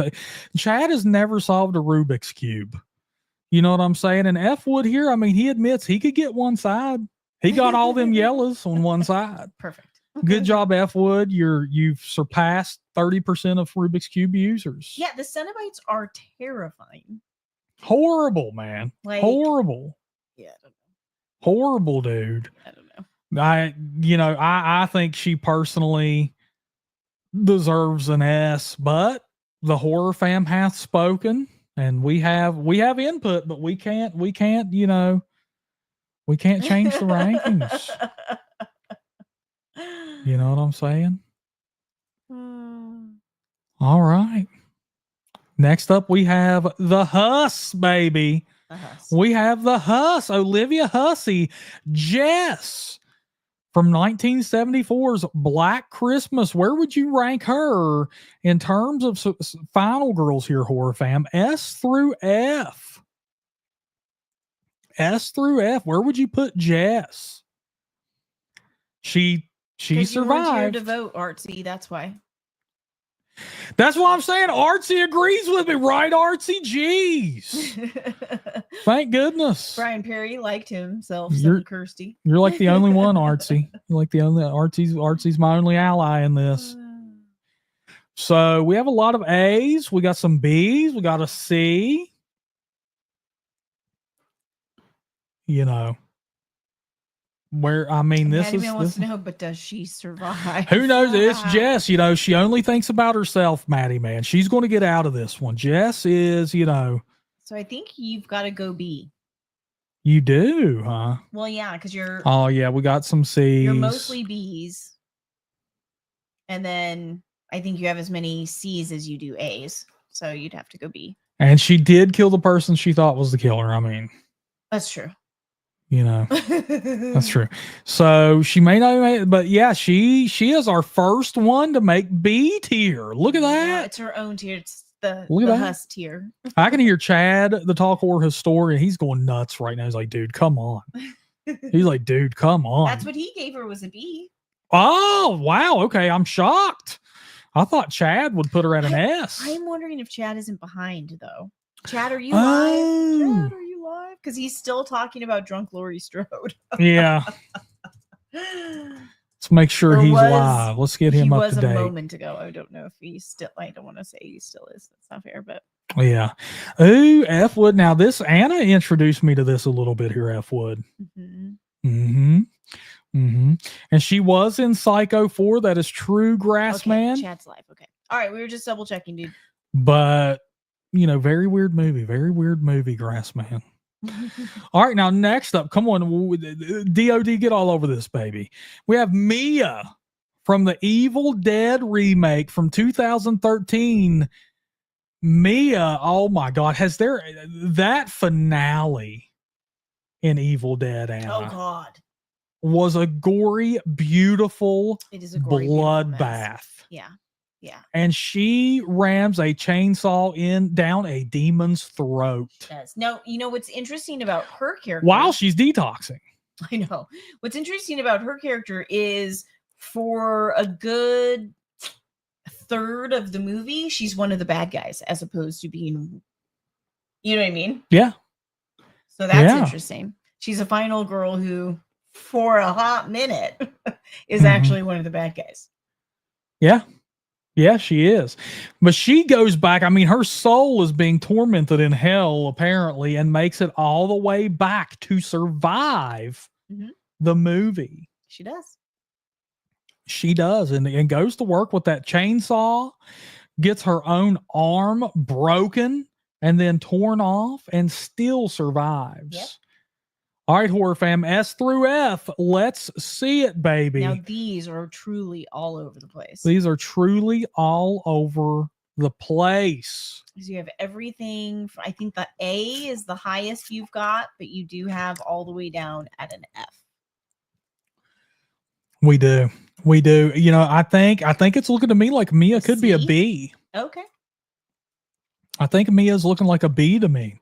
Chad has never solved a Rubik's Cube. You know what I'm saying? And F Wood here, I mean, he admits he could get one side. He got all them yellows on one side. Perfect. Good job, F Wood. You've surpassed 30% of Rubik's Cube users. Yeah, the Cenobites are terrifying. Horrible, man. Like, horrible. Yeah, I don't know. Horrible, dude. I don't know. I think she personally deserves an S, but the horror fam hath spoken, and we have input, but we can't, we can't change the rankings. You know what I'm saying? All right. Next up, we have the Huss, baby. We have the Huss, Olivia Hussey, Jess from 1974's Black Christmas. Where would you rank her in terms of final girls here, horror fam? S through F. S through F. Where would you put Jess? She survived. You weren't here to vote, Artsy. That's why. That's what I'm saying. Artsy agrees with me, right? Artsy, jeez. Thank goodness. Brian Perry liked himself. So Kirsty. You're like the only one, Artsy. You're like the only Artsy's my only ally in this. So we have a lot of A's. We got some B's. We got a C. You know. Where, I mean, this Maddie wants to know, but does she survive? Who knows? It's Jess. You know, she only thinks about herself, Maddie, man. She's going to get out of this one. Jess is, you know. So I think you've got to go B. You do, huh? Well, yeah, because you're. Oh, yeah, we got some C's. You're mostly B's. And then I think you have as many C's as you do A's. So you'd have to go B. And she did kill the person she thought was the killer. I mean, that's true. You know, that's true. So she may not make it, but yeah, she is our first one to make B tier. Look at that. Yeah, it's her own tier. It's the Huss tier. I can hear Chad, the Talk Horror historian. He's going nuts right now. He's like, dude, come on. He's like, dude, come on. That's what he gave her, was a B. Oh, wow. Okay. I'm shocked. I thought Chad would put her at an S. I'm wondering if Chad isn't behind though. Chad, are you Oh. live? Chad, are you live? Because he's still talking about drunk Laurie Strode. Yeah. Let's make sure he's live. Let's get him up to date. He was a moment ago. I don't know if he's still. I don't want to say he still is. That's not fair, but yeah. Ooh, F Wood. Now this Anna introduced me to this a little bit here. F Wood. And she was in Psycho 4. That is true, Grassman. Okay, Chad's live. Okay. All right, we were just double checking, dude. But very weird movie. Very weird movie, Grassman. All right, now next up, come on, DOD, get all over this, baby. We have Mia from the Evil Dead remake from 2013. Mia, oh my God, has there that finale in Evil Dead, Anna? Oh God, was a gory, beautiful bloodbath. Yeah. And she rams a chainsaw down a demon's throat. Yes. Now, you know what's interesting about her character? While she's detoxing. I know. What's interesting about her character is for a good third of the movie, she's one of the bad guys as opposed to being, you know what I mean? Yeah. So that's interesting. She's a final girl who, for a hot minute, is actually one of the bad guys. Yeah. Yeah, she is. But she goes back. I mean, her soul is being tormented in hell, apparently, and makes it all the way back to survive the movie. She does. She does. And goes to work with that chainsaw, gets her own arm broken and then torn off, and still survives. Yep. All right, horror fam, S through F. Let's see it, baby. Now, these are truly all over the place. These are truly all over the place. So you have everything. I think the A is the highest you've got, but you do have all the way down at an F. We do. I think it's looking to me like Mia could be a B. Okay. I think Mia's looking like a B to me.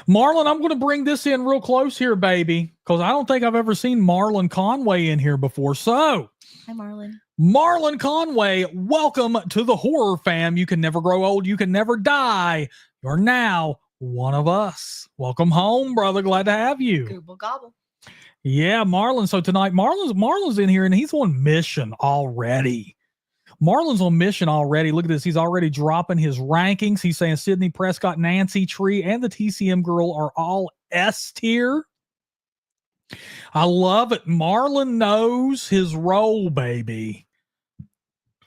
Marlon, I'm going to bring this in real close here, baby, because I don't think I've ever seen Marlon Conway in here before. So, hi, Marlon. Marlon Conway, welcome to the Horror Fam. You can never grow old. You can never die. You're now one of us. Welcome home, brother. Glad to have you. Google gobble. Yeah, Marlon. So tonight, Marlon's in here, and he's on mission already. Marlon's on mission already. Look at this. He's already dropping his rankings. He's saying Sydney Prescott, Nancy Tree, and the TCM girl are all S tier. I love it. Marlon knows his role, baby.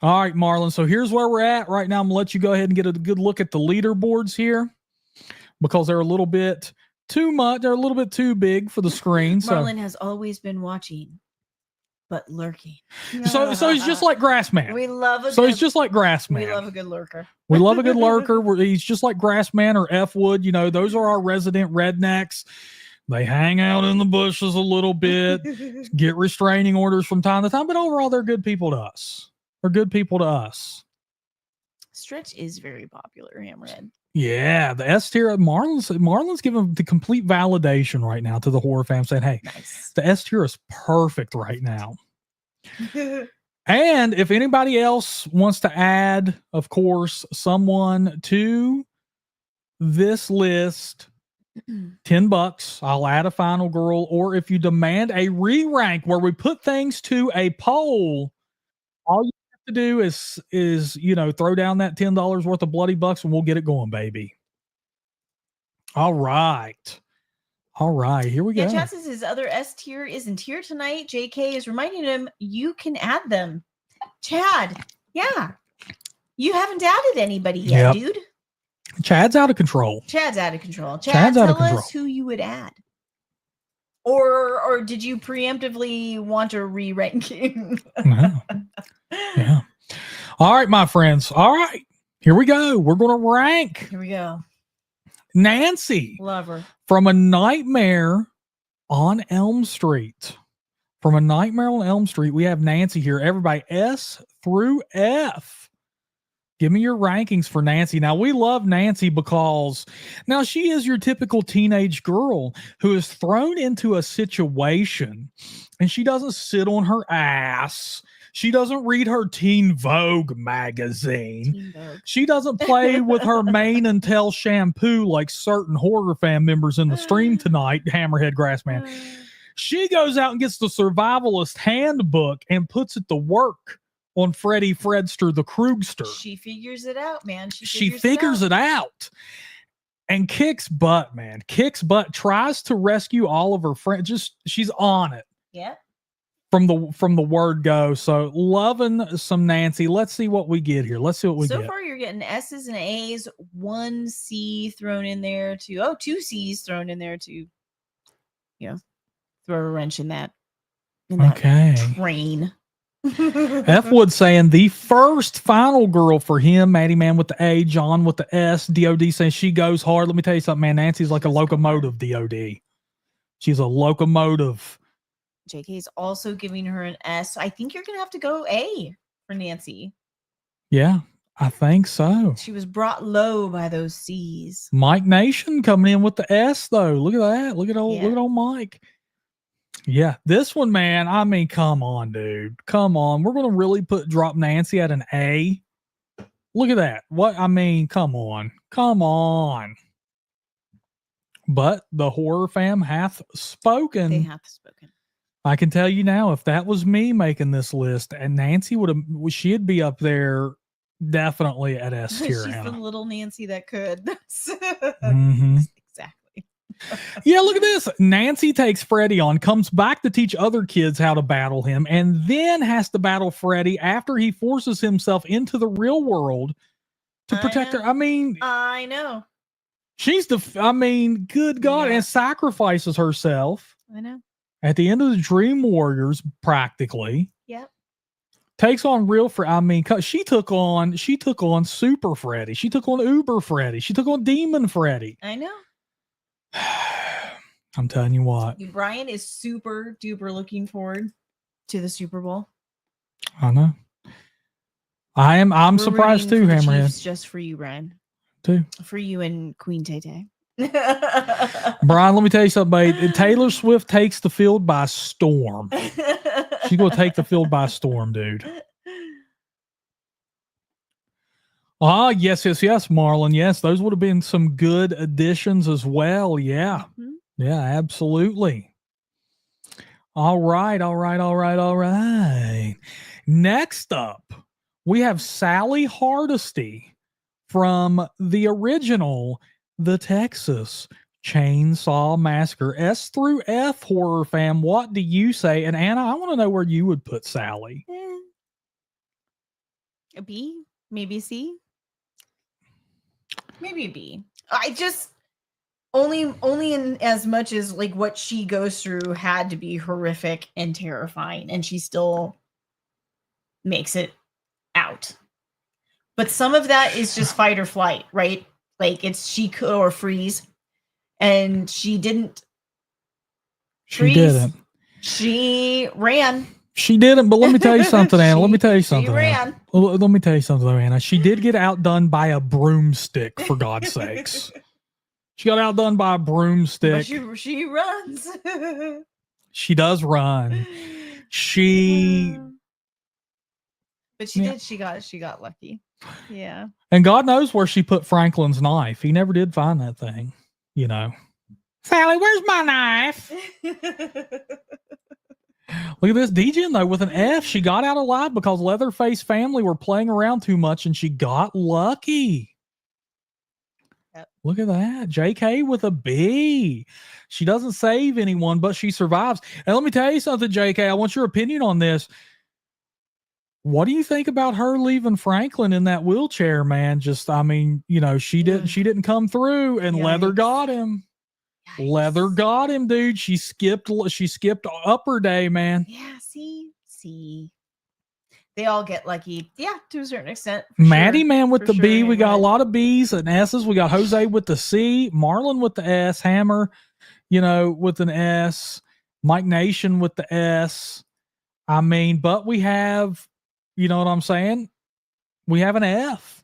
All right, Marlon. So here's where we're at right now. I'm going to let you go ahead and get a good look at the leaderboards here because they're a little bit too much. They're a little bit too big for the screen. Marlon has always been watching, but lurking. So he's just like Grassman. We love it. So he's just like Grassman. We love a good lurker. We love a good lurker. He's just like Grassman or F Wood. Those are our resident rednecks. They hang out in the bushes a little bit, get restraining orders from time to time, but overall they're good people to us. They're good people to us. Stretch is very popular, Hammerhead. Yeah, the S tier. Marlon's giving the complete validation right now to the horror fam, saying, "Hey, nice. The S tier is perfect right now." And if anybody else wants to add, of course, someone to this list, $10. I'll add a final girl. Or if you demand a re-rank where we put things to a poll, all you to do is throw down that $10 worth of bloody bucks and we'll get it going, baby. All right, here we go. Chad says his other S tier isn't here tonight. JK is reminding him you can add them. Chad, yeah, you haven't added anybody yet, dude. Chad's out of control. Chad, tell us who you would add. Or did you preemptively want a re-ranking? No. Yeah. All right, my friends. All right. Here we go. We're going to rank. Here we go. Nancy. Love her. From A Nightmare on Elm Street. From A Nightmare on Elm Street, we have Nancy here. Everybody, S through F. Give me your rankings for Nancy. Now, we love Nancy because now she is your typical teenage girl who is thrown into a situation and she doesn't sit on her ass. She doesn't read her Teen Vogue magazine. Teen Vogue. She doesn't play with her mane and tail shampoo like certain HorrorFam members in the stream tonight, Hammerhead Grassman. She goes out and gets the survivalist handbook and puts it to work on Freddy Fredster the Krugster. She figures it out, man. She figures it out. And kicks butt, man. Kicks butt. Tries to rescue all of her friends. She's on it. Yeah. From the word go. So loving some Nancy. Let's see what we get here. Let's see what we get. So far, you're getting S's and A's, 1 C thrown in there to 2 C's thrown in there to, throw a wrench in that. Okay. Train. F Wood saying the first final girl for him, Maddie Man with the A, John with the S, DOD saying she goes hard. Let me tell you something, man. Nancy's like a locomotive, DOD. She's a locomotive. JK's also giving her an S. I think you're going to have to go A for Nancy. Yeah, I think so. She was brought low by those C's. Mike Nation coming in with the S, though. Look at that. Look at old Mike. Yeah, this one, man. I mean, come on, dude. Come on. We're going to really drop Nancy at an A. Look at that. What? I mean, come on. Come on. But the horror fam hath spoken. They hath spoken. I can tell you now, if that was me making this list, and Nancy she'd be up there definitely at S tier. She's the little Nancy that could. Mm-hmm. Exactly. Yeah, look at this. Nancy takes Freddy on, comes back to teach other kids how to battle him, and then has to battle Freddy after he forces himself into the real world to protect her. I mean, I know. She's good God, and sacrifices herself. I know. At the end of the Dream Warriors, practically. Yep. Takes on real Freddy. I mean, she took on Super Freddy. She took on Uber Freddy. She took on Demon Freddy. I know. I'm telling you what. Brian is super duper looking forward to the Super Bowl. I know. I'm surprised too, Hammerhead. Just for you, Brian. Too. For you and Queen Tay-Tay. Brian, let me tell you something, babe. Taylor Swift takes the field by storm. She's going to take the field by storm, dude. Yes, Marlon. Yes, those would have been some good additions as well. Yeah. Mm-hmm. Yeah, absolutely. All right. Next up, we have Sally Hardesty from the original The Texas Chainsaw Massacre. S through F horror fam, what do you say? And Anna, I want to know where you would put Sally. A B, maybe a C, maybe a B. I just only in as much as like what she goes through had to be horrific and terrifying, and she still makes it out. But some of that is just fight or flight, right? Like it's she could or freeze, and she didn't. She didn't. She ran. She didn't, but let me tell you something, Anna. Let me tell you something. She ran. Let me tell you something, Anna. She did get outdone by a broomstick, for God's sakes. She got outdone by a broomstick. But she runs. She does run. But she did. She got lucky. Yeah. And God knows where she put Franklin's knife. He never did find that thing. You know. Sally, where's my knife? Look at this. DJ, though, with an F. She got out alive because Leatherface family were playing around too much, and she got lucky. Yep. Look at that. JK with a B. She doesn't save anyone, but she survives. And let me tell you something, JK. I want your opinion on this. What do you think about her leaving Franklin in that wheelchair, man? Just, I mean, you know, she didn't come through, and Yikes. Leather got him. Yikes. Leather got him, dude. She skipped Upper Day, man. Yeah, see. They all get lucky. Yeah, to a certain extent. Maddie Man with the B. We got a lot of B's and S's. We got Jose with the C, Marlon with the S, Hammer, with an S, Mike Nation with the S. I mean, but we have, you know what I'm saying? We have an F.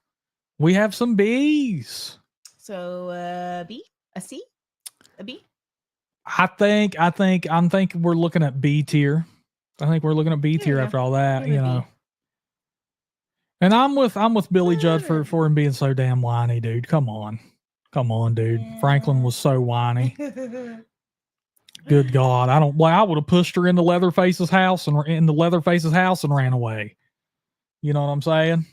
We have some B's. So B, a C, a B. I'm thinking we're looking at B tier. I think we're looking at B tier Yeah. after all that, Give it you a know. B. And I'm with Billy Judd for him being so damn whiny, dude. Come on, dude. Yeah. Franklin was so whiny. Good God, I would have pushed her into Leatherface's house and ran away. You know what I'm saying?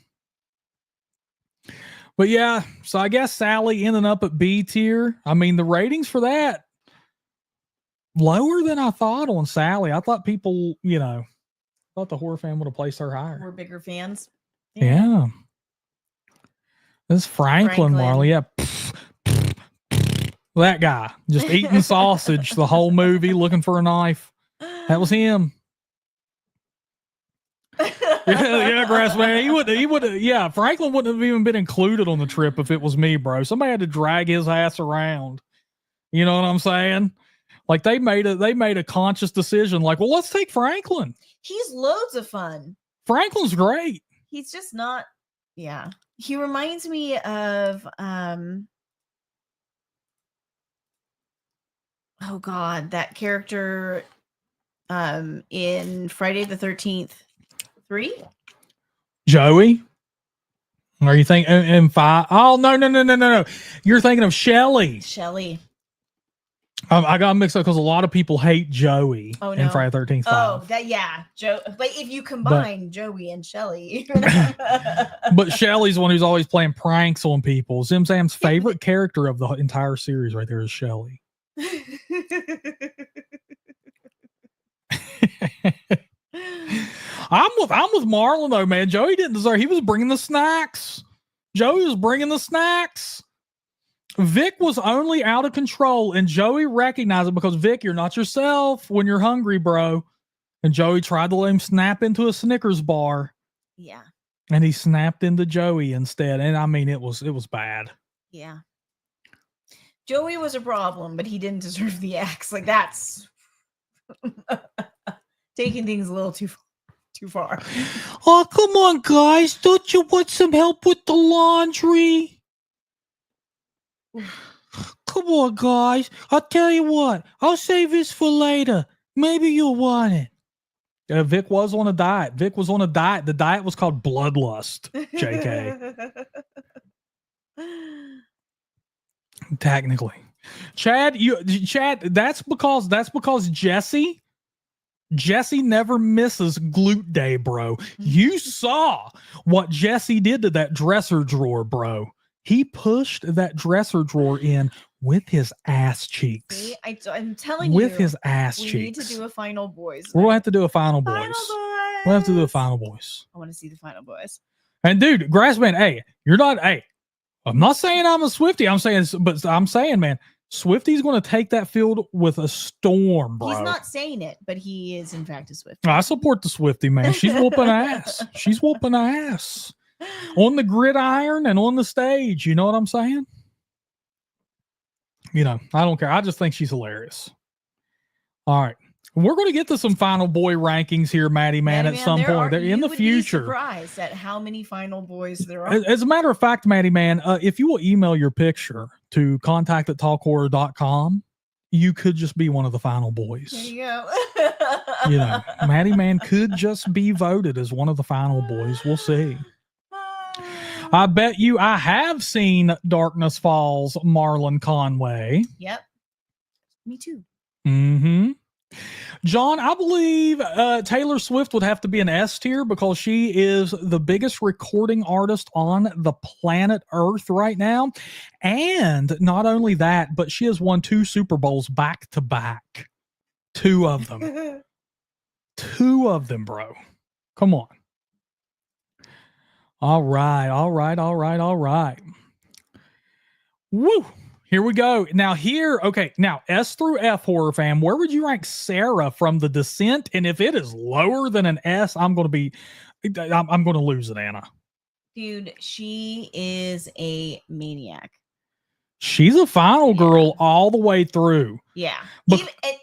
But yeah, so I guess Sally ending up at B tier. I mean, the ratings for that lower than I thought on Sally. I thought people, thought the horror fan would have placed her higher. We're bigger fans. Yeah. This Franklin Marley, yeah. That guy just eating sausage the whole movie, looking for a knife. That was him. Yeah, Grass man. He would. Yeah, Franklin wouldn't have even been included on the trip if it was me, bro. Somebody had to drag his ass around. You know what I'm saying? Like they made a conscious decision. Like, well, let's take Franklin. He's loads of fun. Franklin's great. He's just not. Yeah, he reminds me of oh God, that character in Friday the 13th 3. Joey. Are you thinking in 5? Oh no! You're thinking of Shelly. I got mixed up because a lot of people hate Joey in Friday the 13th. Oh, Joe. But if you combine Joey and Shelly, but Shelly's the one who's always playing pranks on people. Zim Zam's favorite character of the entire series, right there, is Shelly. I'm with Marlon though, man. Joey didn't deserve. He was bringing the snacks. Joey was bringing the snacks. Vic was only out of control, and Joey recognized it because, Vic, you're not yourself when you're hungry, bro. And Joey tried to let him snap into a Snickers bar. Yeah. And he snapped into Joey instead. And I mean, it was bad. Yeah. Joey was a problem, but he didn't deserve the axe. Like, that's taking things a little too far. Oh, come on, guys. Don't you want some help with the laundry? Come on, guys. I'll tell you what. I'll save this for later. Maybe you'll want it. Vic was on a diet. The diet was called bloodlust, JK. Technically. Chad, that's because Jesse never misses glute day, bro. You saw what Jesse did to that dresser drawer, bro. He pushed that dresser drawer in with his ass cheeks. See, I'm telling you, with his ass cheeks. We need to do a Final Boys. We're gonna have to do a Final Boys. We'll have to do a Final Boys. I want to see the Final Boys. And dude, Grassman, hey, you're not. Hey, I'm not saying I'm a Swiftie. I'm saying, man, Swiftie's going to take that field with a storm, bro. He's not saying it, but he is in fact a Swiftie. I support the Swiftie, man. She's whooping ass. She's whooping ass. On the gridiron and on the stage, you know what I'm saying? I don't care. I just think she's hilarious. All right. We're going to get to some Final Boy rankings here, Maddie Man, at some point. They're in the future. Be surprised at how many Final Boys there are. As a matter of fact, Maddie Man, if you will email your picture to contact@talkhorror.com, you could just be one of the Final Boys. There you go. Maddie Man could just be voted as one of the Final Boys. We'll see. I bet you I have seen Darkness Falls, Marlon Conway. Yep. Me too. Mm-hmm. John, I believe Taylor Swift would have to be an S tier because she is the biggest recording artist on the planet Earth right now. And not only that, but she has won 2 Super Bowls back to back. 2 of them. 2 of them, bro. Come on. All right. Woo. Here we go. Now S through F, horror fam, where would you rank Sarah from The Descent? And if it is lower than an S, I'm going to lose it, Anna. Dude, she is a maniac. She's a final girl all the way through. Yeah.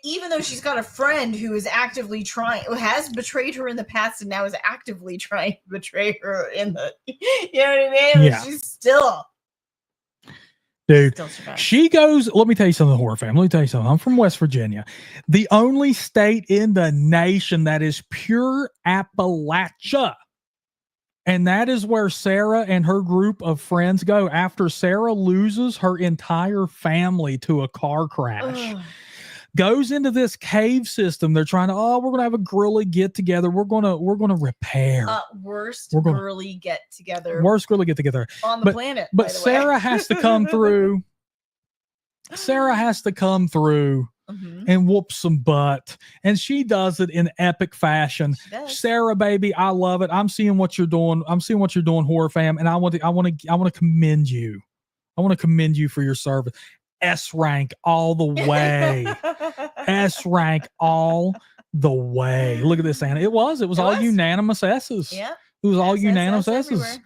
Even though she's got a friend who is actively who has betrayed her in the past and now is actively trying to betray her in the, you know what I mean? Yeah. She's still. Dude, Still survives. she goes, let me tell you something, horror fam. Let me tell you something. I'm from West Virginia, the only state in the nation that is pure Appalachia. And that is where Sarah and her group of friends go after Sarah loses her entire family to a car crash. Ugh. Goes into this cave system. They're trying to, we're gonna have a girly get together. We're gonna repair. Worst We're gonna- girly get together. Worst girly get together On the planet. But by the Sarah way. has to come through. Sarah has to come through and whoop some butt, and she does it in epic fashion. Sarah, baby, I love it. I'm seeing what you're doing. Horror fam, and I want to commend you. I want to commend you for your service. S rank all the way. S rank all the way. Look at this, Anna. It was all unanimous S's. Yeah. It was all unanimous S's. Everywhere.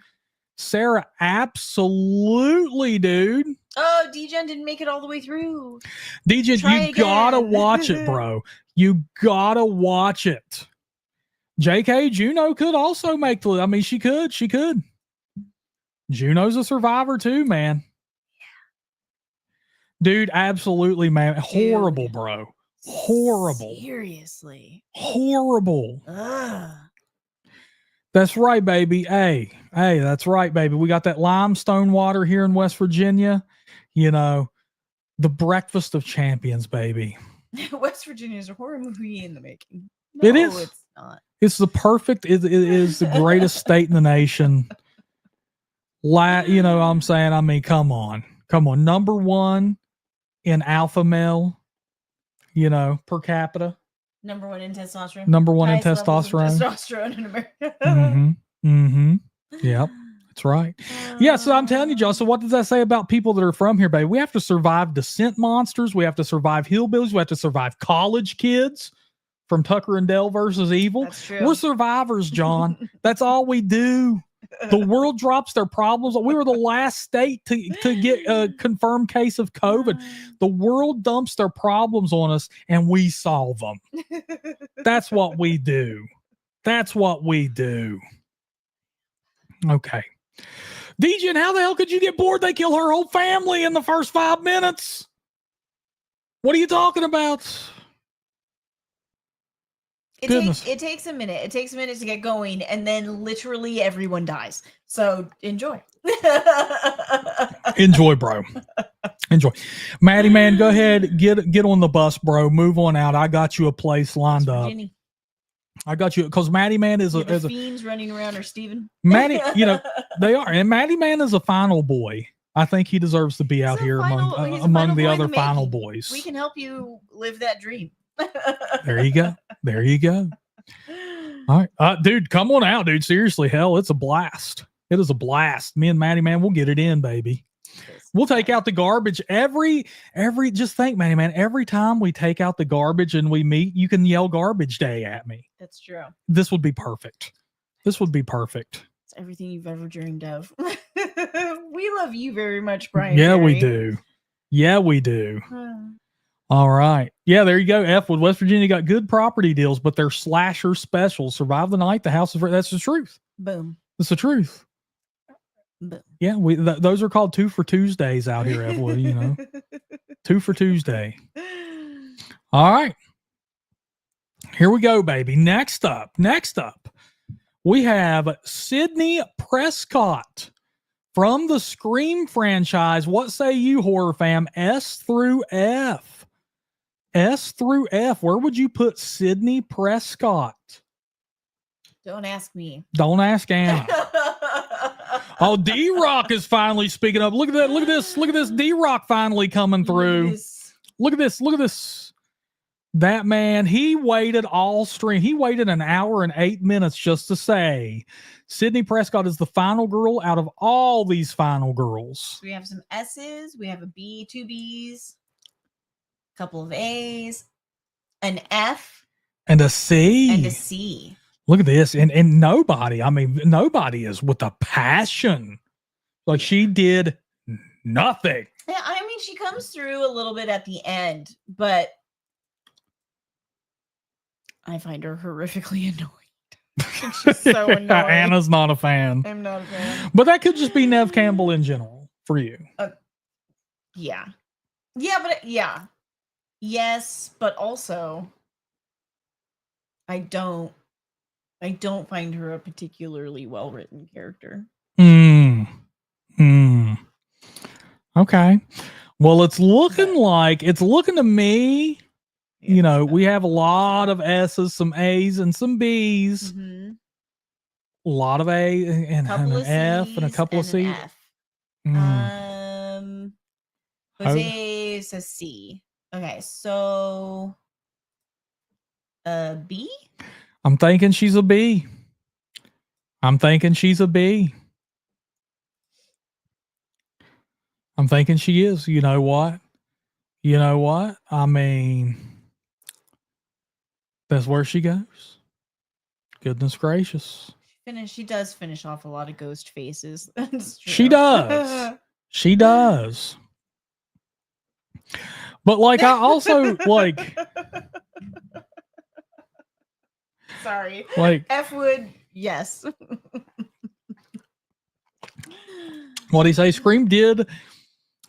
Sarah, absolutely, dude. Oh, D-Gen didn't make it all the way through. D-Gen, you gotta watch it, bro. You gotta watch it. J.K. Juno could also make the. I mean, she could. Juno's a survivor too, man. Dude, absolutely, man. Horrible, bro. Horrible. Seriously. Horrible. Ugh. That's right, baby. Hey, that's right, baby. We got that limestone water here in West Virginia. You know, the breakfast of champions, baby. West Virginia is a horror movie in the making. No, it is. It's not. It's the perfect. It is the greatest state in the nation. You know what I'm saying? I mean, come on. Number one in alpha male, you know, per capita. Number one in testosterone. In testosterone in America. Yep. That's right. Yeah. So I'm telling you, Joe. So what does that say about people that are from here, baby? We have to survive descent monsters. We have to survive hillbillies. We have to survive college kids from Tucker and Dale versus Evil. That's true. We're survivors, John. That's all we do. The world drops their problems. We were the last state to get a confirmed case of COVID. The world dumps their problems on us and we solve them. That's what we do. Okay. DJ, how the hell could you get bored? They kill her whole family in the first 5 minutes. What are you talking about? It takes a minute. It takes a minute to get going, and then literally everyone dies. So enjoy. Enjoy, bro. Enjoy. Maddie, man, go ahead. Get on the bus, bro. Move on out. I got you a place lined up. I got you because Maddie Man is the fiends running around or Steven. Maddie, you know, they are. And Maddie Man is a final boy. I think he deserves to be out here among the other final boys. We can help you live that dream. There you go. All right. Dude, come on out, dude. Seriously, hell, it's a blast. It is a blast. Me and Maddie Man, we'll get it in, baby. We'll take out the garbage every just think, Maddie Man, every time we take out the garbage and we meet, you can yell garbage day at me. That's true. This would be perfect. It's everything you've ever dreamed of. We love you very much, Brian. Yeah, we do. All right. Yeah, there you go. F-Wood, West Virginia got good property deals, but they're slasher specials. Survive the night. The house is that's the truth. Boom. That's the truth. Boom. Yeah, those are called 2 for Tuesdays out here, F-Wood, you know. 2 for Tuesday. All right. Here we go, baby. Next up, we have Sydney Prescott from the Scream franchise. What say you, horror fam? S through F. Where would you put Sydney Prescott? Don't ask me. Don't ask Anna. Oh, D-Rock is finally speaking up. Look at that. Look at this. D-Rock finally coming through. Look at this. That man, he waited all stream. He waited an hour and 8 minutes just to say Sydney Prescott is the final girl out of all these final girls. We have some S's. We have a B, 2 B's, a couple of A's, an F, and a C. Look at this. And nobody is with a passion. Like she did nothing. Yeah, I mean, she comes through a little bit at the end, but I find her horrifically annoying. She's so annoying. Anna's not a fan. I'm not a fan. But that could just be Nev Campbell in general for you. Yeah. Yes, but also I don't find her a particularly well-written character. Okay. Well, it's looking to me, you know, we have a lot of S's, some A's, and some B's. Mm-hmm. A lot of A and an F and a couple of C. Jose says C. Okay, so B? I'm thinking she's a B. I'm thinking she is. You know what? I mean, that's where she goes. Goodness gracious. She does finish off a lot of ghost faces. That's true. She does. She does. But like, I also like. Sorry. Like F would, yes. What do you say? Scream did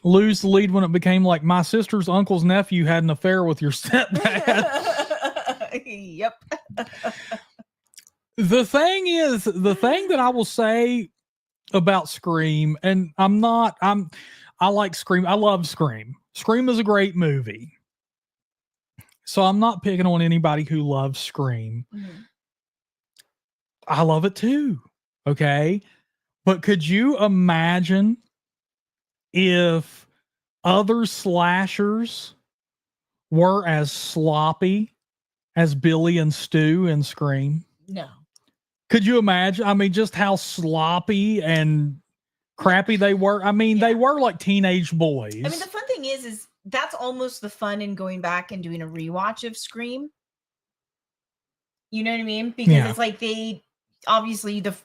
lose the lead when it became like my sister's uncle's nephew had an affair with your stepdad. Yep. The thing that I will say about Scream, and I like Scream. I love Scream. Scream is a great movie. So I'm not picking on anybody who loves Scream. Mm-hmm. I love it too. Okay. But could you imagine if other slashers were as sloppy as Billy and Stu in Scream? No. Could you imagine? I mean, just how sloppy and crappy they were. I mean, they were like teenage boys. I mean, the fun thing is that's almost the fun in going back and doing a rewatch of Scream. You know what I mean? Because it's like they obviously if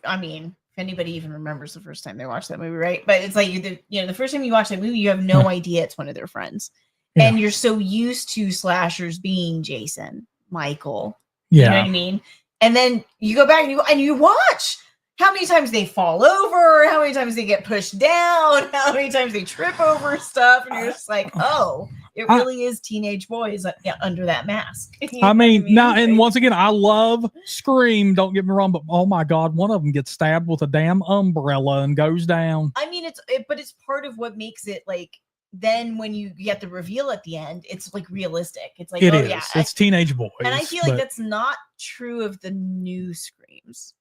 anybody even remembers the first time they watched that movie, right? But it's like the first time you watch that movie, you have no idea it's one of their friends, and you're so used to slashers being Jason, Michael. You know what I mean? And then you go back and you watch how many times they fall over, how many times they get pushed down, how many times they trip over stuff, and you're just like, oh, it really is teenage boys under that mask. I mean, now, and once again, I love Scream, don't get me wrong, but oh my God, one of them gets stabbed with a damn umbrella and goes down. I mean, but it's part of what makes it like, then when you get the reveal at the end, it's like realistic. It's like, it's teenage boys. And I feel like that's not true of the new Screams.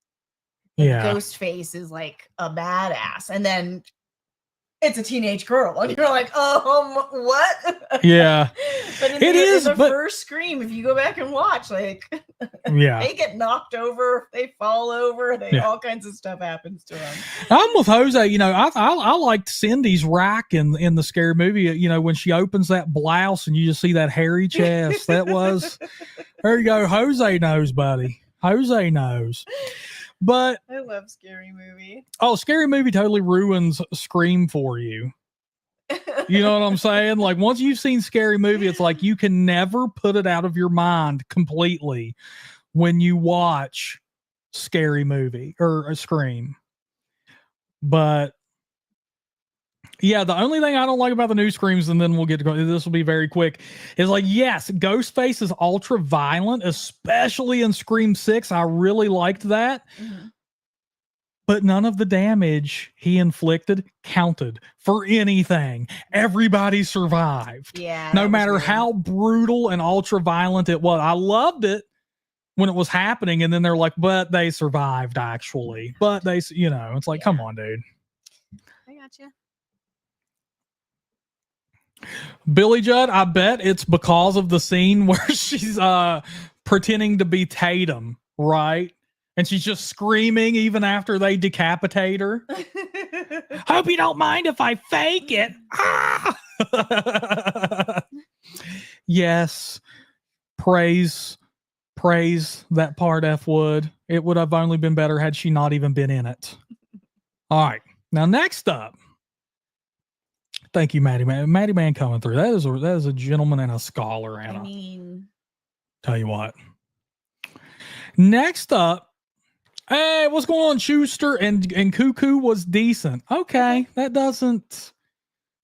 Ghostface is like a badass, and then it's a teenage girl, and you're like, what? Yeah, but in the first Scream, if you go back and watch, like, they get knocked over, they fall over, all kinds of stuff happens to them. I'm with Jose. You know, I liked Cindy's rack in the scary movie. You know, when she opens that blouse and you just see that hairy chest. That was there. You go. Jose knows, buddy. Jose knows. But I love Scary Movie. Oh, Scary Movie totally ruins Scream for you. You know what I'm saying? Like, once you've seen Scary Movie, it's like you can never put it out of your mind completely when you watch Scary Movie or a Scream. But yeah, the only thing I don't like about the new Screams, and then we'll get to go, this will be very quick, is like, yes, Ghostface is ultra violent, especially in Scream 6. I really liked that. Mm-hmm. But none of the damage he inflicted counted for anything. Everybody survived. Yeah. No matter how brutal and ultra violent it was. I loved it when it was happening, and then they're like, but they survived actually. But they, it's like, come on, dude. I gotcha. Billy Judd, I bet it's because of the scene where she's pretending to be Tatum, right? And she's just screaming even after they decapitate her. Hope you don't mind if I fake it. Ah! Yes. Praise that part, F Wood. It would have only been better had she not even been in it. All right. Now, next up. Thank you, Maddie Man. Maddie Man coming through. That is a gentleman and a scholar, Anna. I mean, tell you what. Next up, hey, what's going on, Schuster? And Cuckoo was decent. Okay, that doesn't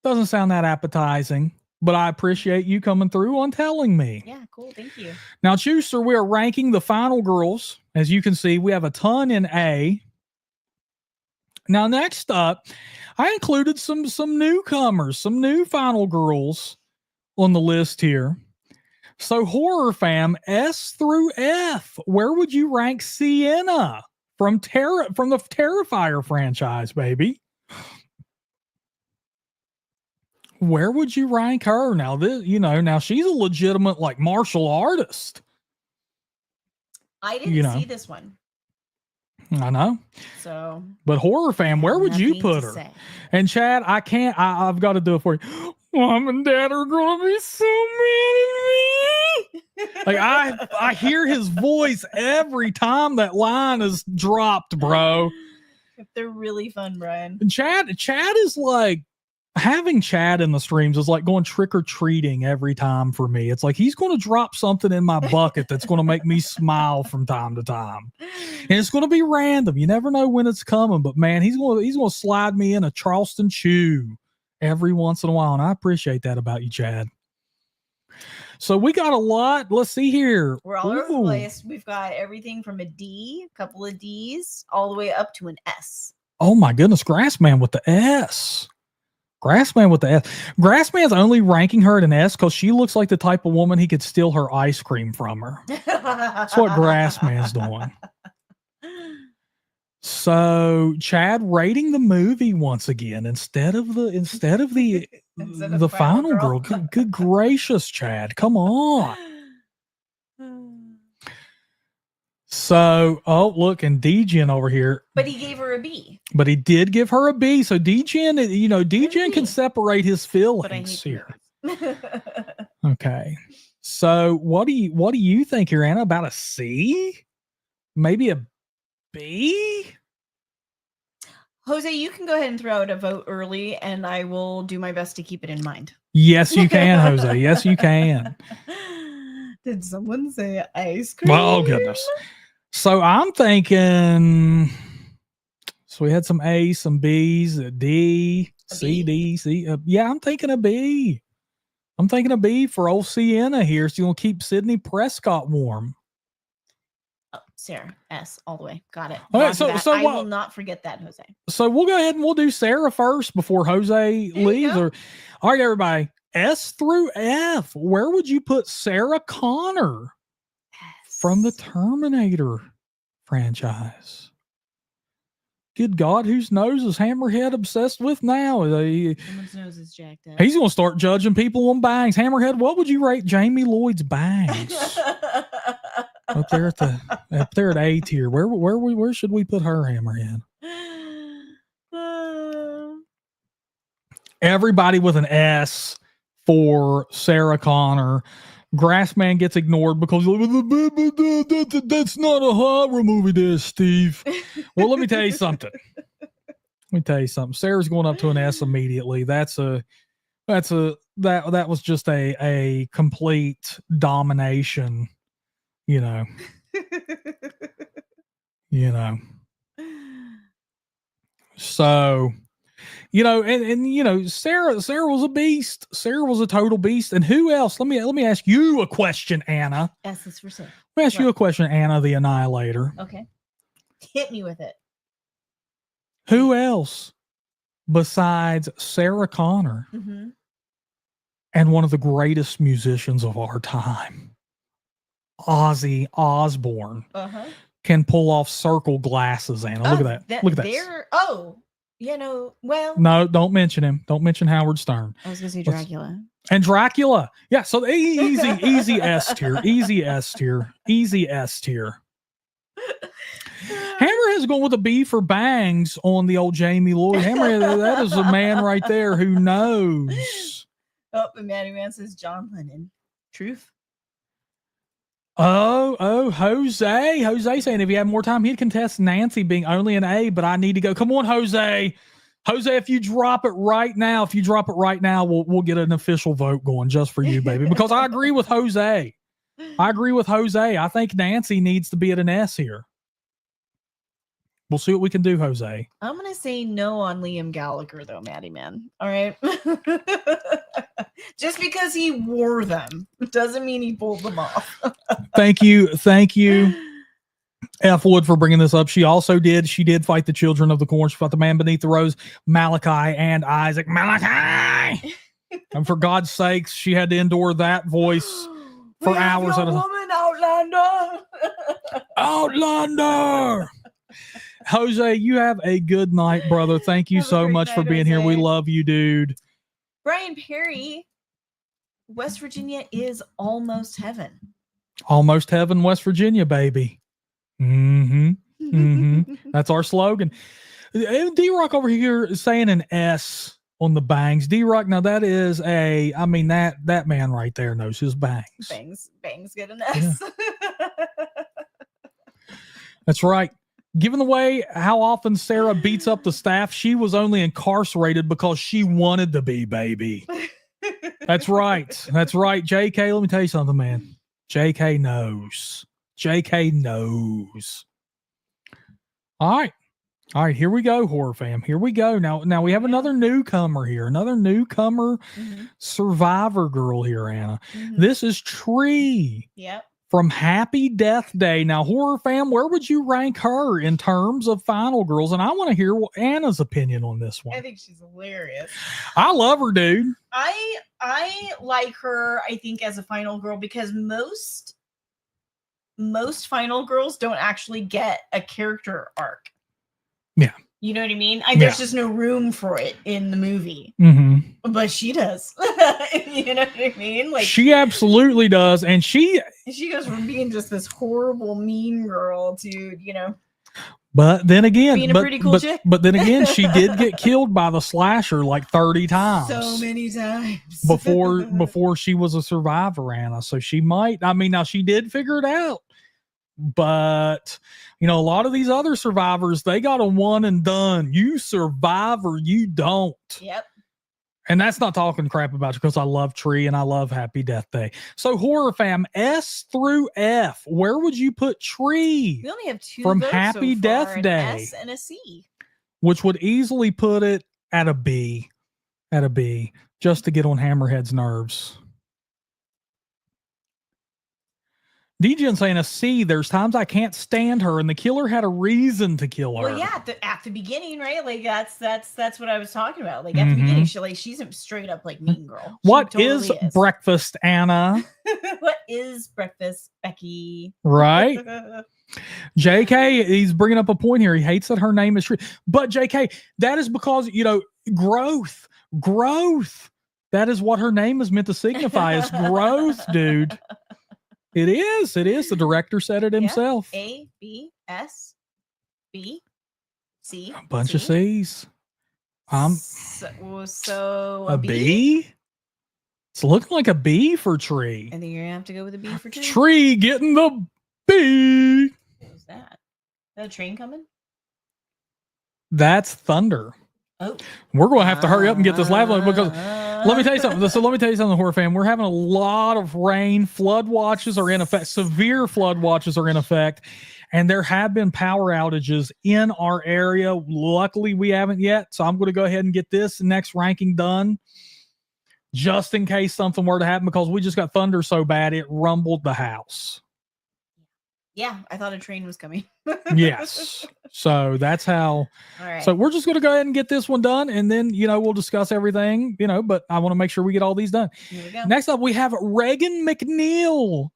Doesn't sound that appetizing, but I appreciate you coming through on telling me. Yeah, cool. Thank you. Now, Chooster, we are ranking the final girls. As you can see, we have a ton in A. Now, next up, I included some newcomers, some new final girls on the list here. So, HorrorFam, S through F. Where would you rank Sienna from the Terrifier franchise, baby? Where would you rank her? Now, now she's a legitimate like martial artist. I didn't see this one. I know. So, but HorrorFam, where would you put her? Say. And Chad, I've got to do it for you. Mom and Dad are gonna be so mad at me. Like I hear his voice every time that line is dropped, bro. They're really fun, Brian. And Chad is like, having Chad in the streams is like going trick-or-treating every time for me. It's like he's going to drop something in my bucket that's going to make me smile from time to time. And it's going to be random. You never know when it's coming, but man, he's going to slide me in a Charleston Chew every once in a while. And I appreciate that about you, Chad. So we got a lot. Let's see here. We're all over the place. We've got everything from a D, a couple of Ds, all the way up to an S. Oh my goodness. Grassman with the S. Grassman with the S. Grassman's only ranking her at an S because she looks like the type of woman he could steal her ice cream from her. That's what Grassman's doing. So Chad rating the movie once again instead of the final girl. Good gracious, Chad, come on. So, look, and DGen over here. But he gave her a B. But he did give her a B. So DGen, DGen can separate his feelings here. Okay. So what do you think here, Anna? About a C? Maybe a B? Jose, you can go ahead and throw out a vote early, and I will do my best to keep it in mind. Yes, you can, Jose. Yes, you can. Did someone say ice cream? Oh, goodness. So I'm thinking, so we had some A's, some B's, a D, C, D, C. Yeah, I'm thinking a B. I'm thinking a B for old Sienna here. So you'll keep Sydney Prescott warm. Oh, Sarah, S all the way. Got it. All right, so I will not forget that, Jose. So we'll go ahead and we'll do Sarah first before Jose leaves. All right, everybody. S through F. Where would you put Sarah Connor from the Terminator franchise? Good God, whose nose is Hammerhead obsessed with now? Someone's nose is jacked up. He's going to start judging people on bangs. Hammerhead, what would you rate Jamie Lloyd's bangs? Up there at A tier. Where should we put her, Hammerhead? Everybody with an S for Sarah Connor. Grassman gets ignored because that's not a horror movie there, Steve. Well, let me tell you something. Sarah's going up to an S immediately. That was just a complete domination, So, Sarah was a beast. Sarah was a total beast. And who else? Let me ask you a question, Anna. S is for Sarah. Let me ask you a question, Anna the Annihilator. Okay. Hit me with it. Who else besides Sarah Connor and one of the greatest musicians of our time, Ozzy Osbourne, can pull off circle glasses, Anna? Look at that. Look at that. No, don't mention him. Don't mention Howard Stern. I was going to say Dracula. And Dracula. Yeah, so easy S tier. Easy S tier. Easy S tier. Hammerhead's going with a B for bangs on the old Jamie Lloyd. Hammerhead, that is a man right there who knows. Oh, and Maddie Man says John Lennon. Truth. Oh, Jose. Jose saying if he had more time, he'd contest Nancy being only an A, but I need to go. Come on, Jose. Jose, if you drop it right now, we'll get an official vote going just for you, baby. Because I agree with Jose. I think Nancy needs to be at an S here. We'll see what we can do, Jose. I'm gonna say no on Liam Gallagher though, Maddie Man. All right. Just because he wore them doesn't mean he pulled them off. Thank you, F. Wood, for bringing this up. She did fight the children of the corn. She fought the man beneath the rose, Malachi and Isaac. Malachi! And for God's sakes, she had to endure that voice for hours at a time. Woman, Outlander. Outlander! Jose, you have a good night, brother. Thank you so much for being here. We love you, dude. Brian Perry, West Virginia is almost heaven. Almost heaven, West Virginia, baby. That's our slogan. D-Rock over here is saying an S on the bangs. D-Rock, now that is that man right there knows his bangs. Bangs get an S. Yeah. That's right. Given the way how often Sarah beats up the staff, she was only incarcerated because she wanted to be, baby. That's right. That's right. JK, let me tell you something, man. JK knows. JK knows. All right, here we go, horror fam. Here we go. Now we have another newcomer here. Another newcomer survivor girl here, Anna. This is Tree. Yep. From Happy Death Day. Now, horror fam, where would you rank her in terms of final girls? And I want to hear Anna's opinion on this one. I think she's hilarious. I love her, dude. I like her, I think, as a final girl because most final girls don't actually get a character arc. Yeah. You know what I mean? There's just no room for it in the movie. But she does. You know what I mean? Like, she absolutely does. And she goes from being just this horrible, mean girl to, but then again, being a pretty cool chick. But then again, she did get killed by the slasher like 30 times. So many times. before she was a survivor, Anna. So she might, now she did figure it out. But, a lot of these other survivors, they got a one and done. You survive or you don't. Yep. And that's not talking crap about you because I love Tree and I love Happy Death Day. So, horror fam, S through F, where would you put Tree? We only have two from votes Happy so Death far, Day, an S and a C, which would easily put it at a B, just to get on Hammerhead's nerves. DJ saying a C. There's times I can't stand her, and the killer had a reason to kill her. Well, yeah, at the beginning, right? Like that's what I was talking about. Like at the beginning, she's a straight up like mean girl. What is breakfast, Anna? What is breakfast, Becky? Right. JK, he's bringing up a point here. He hates that her name is Tree, but JK, that is because growth. That is what her name is meant to signify, is growth, dude. It is. The director said it himself. A, B, S, B, C. A bunch of C's. So a B? It's looking like a B for Tree. I think you're going to have to go with a B for Tree. Tree getting the B. What was that? Is that a train coming? That's thunder. Oh. We're going to have to hurry up and get this live one because let me tell you something. So let me tell you something, horror fan. We're having a lot of rain. Flood watches are in effect. Severe flood watches are in effect. And there have been power outages in our area. Luckily, we haven't yet. So I'm going to go ahead and get this next ranking done just in case something were to happen, because we just got thunder so bad it rumbled the house. Yeah, I thought a train was coming. Yes. So that's how. All right. So we're just going to go ahead and get this one done, and then, we'll discuss everything, but I want to make sure we get all these done. Here we go. Next up, we have Regan McNeil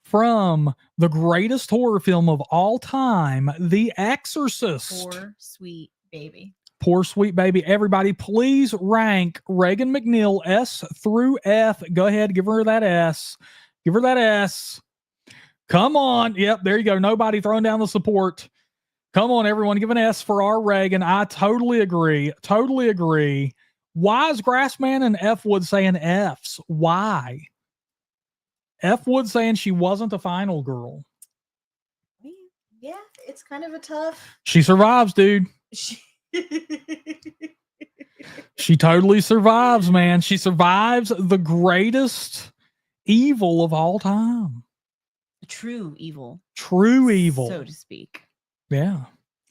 from the greatest horror film of all time, The Exorcist. Poor sweet baby. Poor sweet baby. Everybody, please rank Regan McNeil S through F. Go ahead, give her that S. Give her that S. Come on. Yep, there you go. Nobody throwing down the support. Come on, everyone. Give an S for our Reagan. I totally agree. Totally agree. Why is Grassman and F Wood saying Fs? Why? F Wood saying she wasn't a final girl. Yeah, it's kind of a tough. She survives, dude. She totally survives, man. She survives the greatest evil of all time. True evil. True evil. So to speak. Yeah.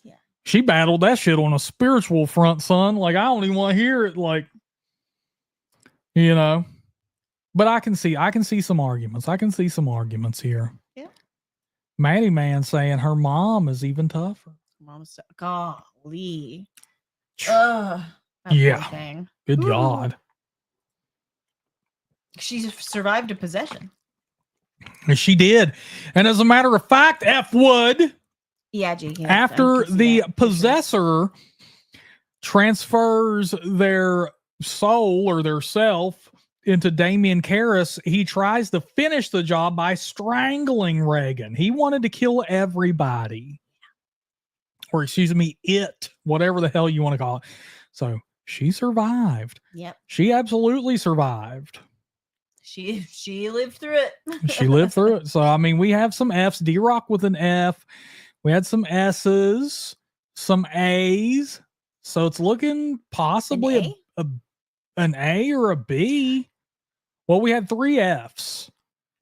Yeah. She battled that shit on a spiritual front, son. Like, I don't even want to hear it. Like, you know, but I can see some arguments. I can see some arguments here. Yeah. Maddie Man saying her mom is even tougher. Mom's golly. Ugh. Yeah. Thing. Good God. She survived a possession. She did. And as a matter of fact, F Wood. Yeah, J.K. After the possessor transfers their soul or their self into Damian Karras, he tries to finish the job by strangling Regan. He wanted to kill everybody. Or excuse me, whatever the hell you want to call it. So she survived. Yep. She absolutely survived. She lived through it. She lived through it. So, I mean, we have some Fs. D-Rock with an F. We had some S's, some A's. So it's looking possibly an A or a B. Well, we had 3 Fs.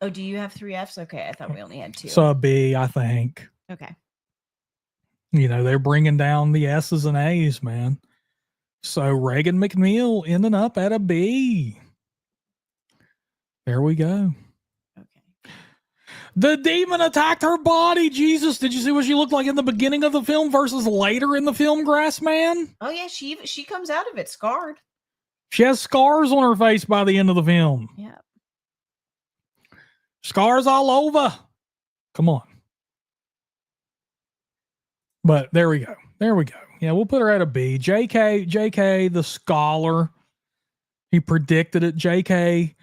Oh, do you have 3 Fs? Okay, I thought we only had 2. So a B, I think. Okay. You know, they're bringing down the S's and A's, man. So Regan McNeil ending up at a B. There we go. Okay. The demon attacked her body. Jesus, did you see what she looked like in the beginning of the film versus later in the film, Grassman? Oh yeah, she comes out of it scarred. She has scars on her face by the end of the film. Yeah. Scars all over. Come on. But there we go. There we go. Yeah, we'll put her at a B. JK, the scholar. He predicted it. JK,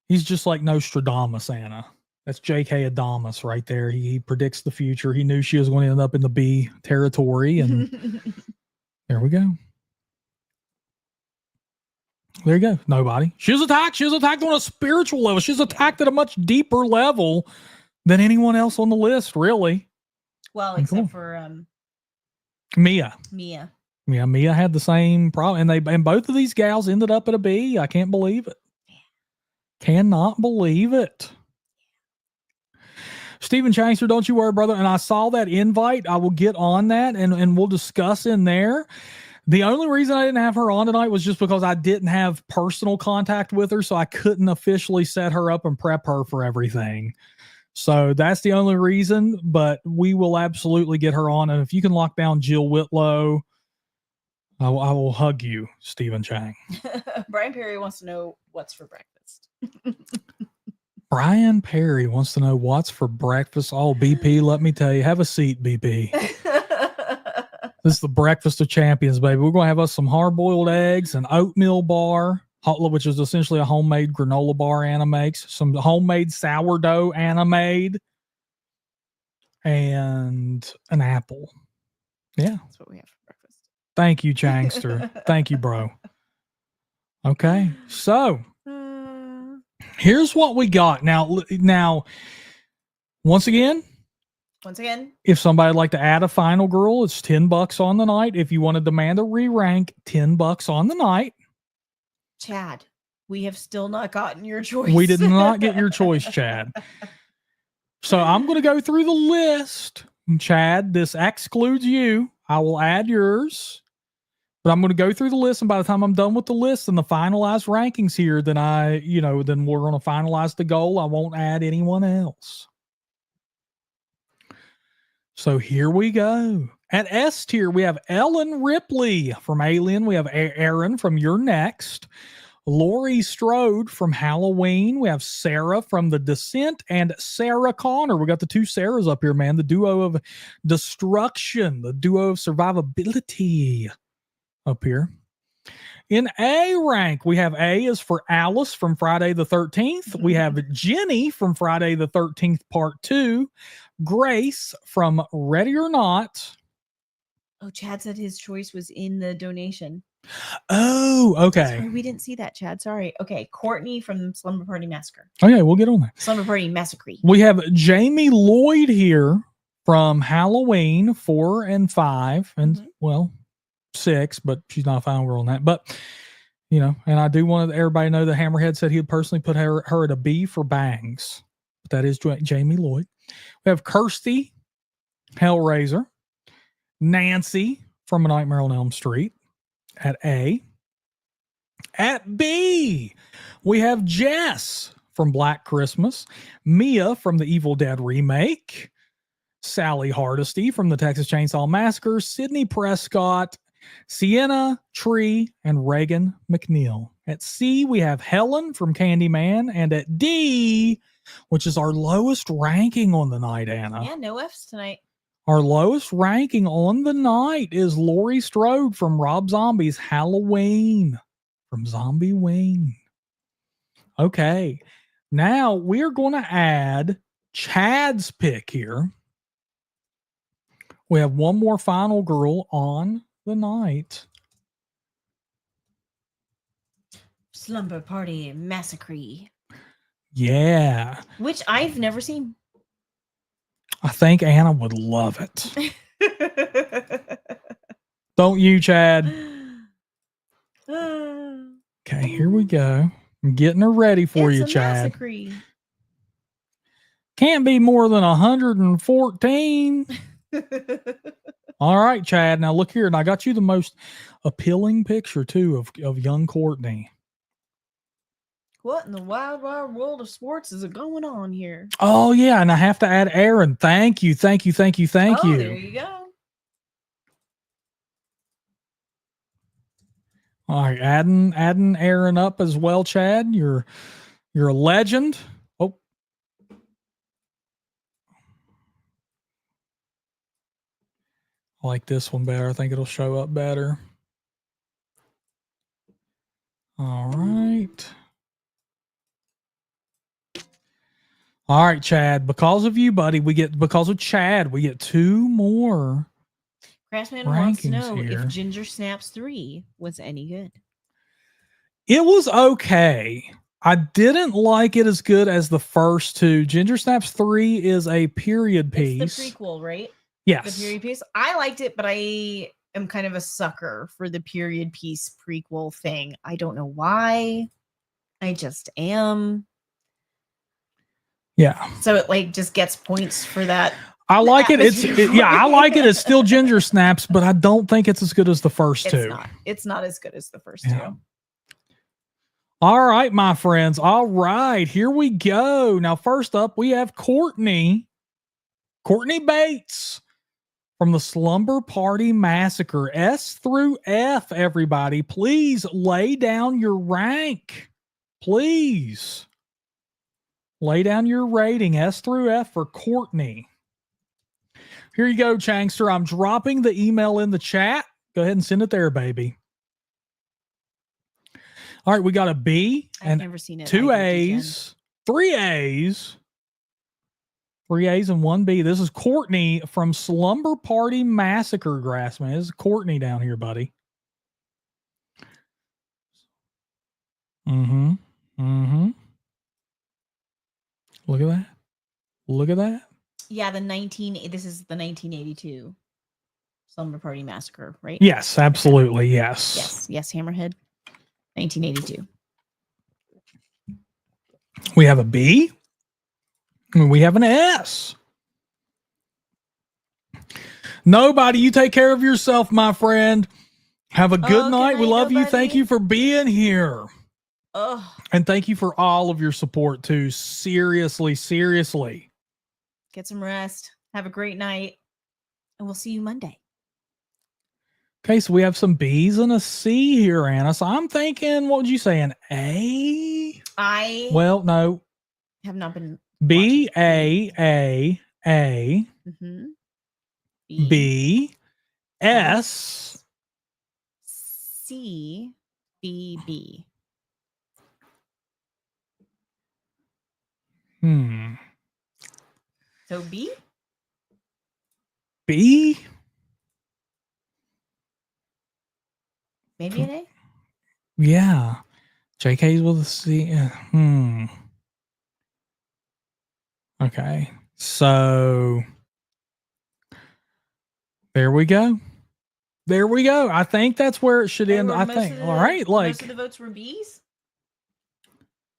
he's just like Nostradamus, Anna. That's J.K. Adamus right there. He predicts the future. He knew she was going to end up in the B territory, and there we go. There you go. Nobody. She was attacked. She was attacked on a spiritual level. She's attacked at a much deeper level than anyone else on the list, really. Well, except for Mia. Yeah, Mia had the same problem, and both of these gals ended up at a B. I can't believe it. Cannot believe it. Stephen Changster, don't you worry, brother. And I saw that invite. I will get on that and we'll discuss in there. The only reason I didn't have her on tonight was just because I didn't have personal contact with her, so I couldn't officially set her up and prep her for everything. So that's the only reason, but we will absolutely get her on. And if you can lock down Jill Whitlow, I will hug you, Stephen Chang. Brian Perry wants to know what's for breakfast. Brian Perry wants to know what's for breakfast. Oh, BP, let me tell you. Have a seat, BP. This is the breakfast of champions, baby. We're going to have us some hard-boiled eggs, an oatmeal bar, which is essentially a homemade granola bar Anna makes, some homemade sourdough Anna made, and an apple. Yeah. That's what we have for breakfast. Thank you, Changster. Thank you, bro. Okay. So here's what we got. Now, once again, if somebody'd like to add a final girl, it's $10 on the night. If you want to demand a re-rank, $10 on the night. Chad, we have still not gotten your choice. We did not get your choice, Chad. So I'm going to go through the list. Chad, this excludes you. I will add yours. But I'm going to go through the list, and by the time I'm done with the list and the finalized rankings here, then then we're going to finalize the goal. I won't add anyone else. So here we go. At S tier, we have Ellen Ripley from Alien. We have Aaron from You're Next. Laurie Strode from Halloween. We have Sarah from The Descent and Sarah Connor. We got the 2 Sarahs up here, man. The duo of destruction, the duo of survivability up here. In A rank, we have A is for Alice from Friday the 13th. We have Jenny from Friday the 13th Part 2. Grace from Ready or Not. Oh, Chad said his choice was in the donation. Oh, okay. Sorry, we didn't see that, Chad. Sorry. Okay, Courtney from Slumber Party Massacre. Okay, we'll get on that. Slumber Party Massacre. We have Jamie Lloyd here from Halloween 4 and 5, and well, 6, but she's not a final girl on that. But and I do want everybody to know that Hammerhead said he would personally put her at a B for bangs. But that is Jamie Lloyd. We have Kirsty Hellraiser, Nancy from A Nightmare on Elm Street at A. At B, we have Jess from Black Christmas, Mia from the Evil Dead remake, Sally Hardesty from the Texas Chainsaw Massacre, Sydney Prescott, Sienna Tree, and Reagan McNeil. At C, we have Helen from Candyman. And at D, which is our lowest ranking on the night, Anna. Yeah, no F's tonight. Our lowest ranking on the night is Laurie Strode from Rob Zombie's Halloween from Zombie Wing. Okay, now we're going to add Chad's pick here. We have one more final girl on the night. Slumber Party Massacre. Yeah. Which I've never seen. I think Anna would love it. Don't you, Chad? Okay, here we go. I'm getting her ready for you, Chad. Massacre. Can't be more than 114. All right, Chad. Now look here, and I got you the most appealing picture too of young Courtney. What in the wild, wild world of sports is going on here? Oh yeah, and I have to add Aaron. Thank you. There you go. All right, adding Aaron up as well, Chad. You're a legend. Oh. I like this one better. I think it'll show up better. All right. All right, Chad. Because of you, buddy, because of Chad, we get two more. Craftsman wants to know here. if Ginger Snaps 3 was any good. It was okay. I didn't like it as good as the first two. Ginger Snaps 3 is a period piece. It's the prequel, right? Yes. The period piece. I liked it, but I am kind of a sucker for the period piece prequel thing. I don't know why. I just am. Yeah. So it just gets points for that. I like it. I like it. It's still Ginger Snaps, but I don't think it's as good as the first two. It's not as good as the first two. All right, my friends. All right, here we go. Now, first up, we have Courtney Bates from the Slumber Party Massacre. S through F, everybody. Please lay down your rank. Please. Lay down your rating. S through F for Courtney. Here you go, Changster. I'm dropping the email in the chat. Go ahead and send it there, baby. All right, we got a B and never seen it. 2 A's, 3 A's, 3 A's and 1 B. This is Courtney from Slumber Party Massacre, Grassman. This is Courtney down here, buddy. Mm-hmm. Look at that. Look at that. Yeah, this is the 1982 Slumber Party Massacre, right? Yes, absolutely. Yes. Yes, Hammerhead. 1982. We have a B. And we have an S. Nobody, you take care of yourself, my friend. Have a good night. We love you. Thank you for being here. And thank you for all of your support too. Seriously. Get some rest. Have a great night. And we'll see you Monday. Okay, so we have some B's and a C here, Anna. So I'm thinking, what would you say, an A? Well, no. Have not been B, A, mm-hmm. B, S, C, B, B. So B? B? Maybe an A? Yeah. JK's with a C. Okay. So there we go. I think that's where it should end. I think. All right. Most of the votes were B's.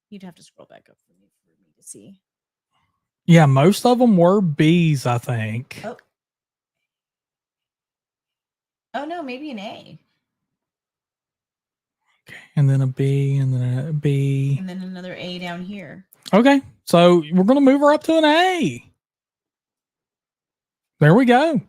You'd have to scroll back up for me to see. Yeah, most of them were B's, I think. Oh. Oh no, maybe an A. Okay. And then a B, and then a B. And then another A down here. Okay. So we're going to move her up to an A. There we go.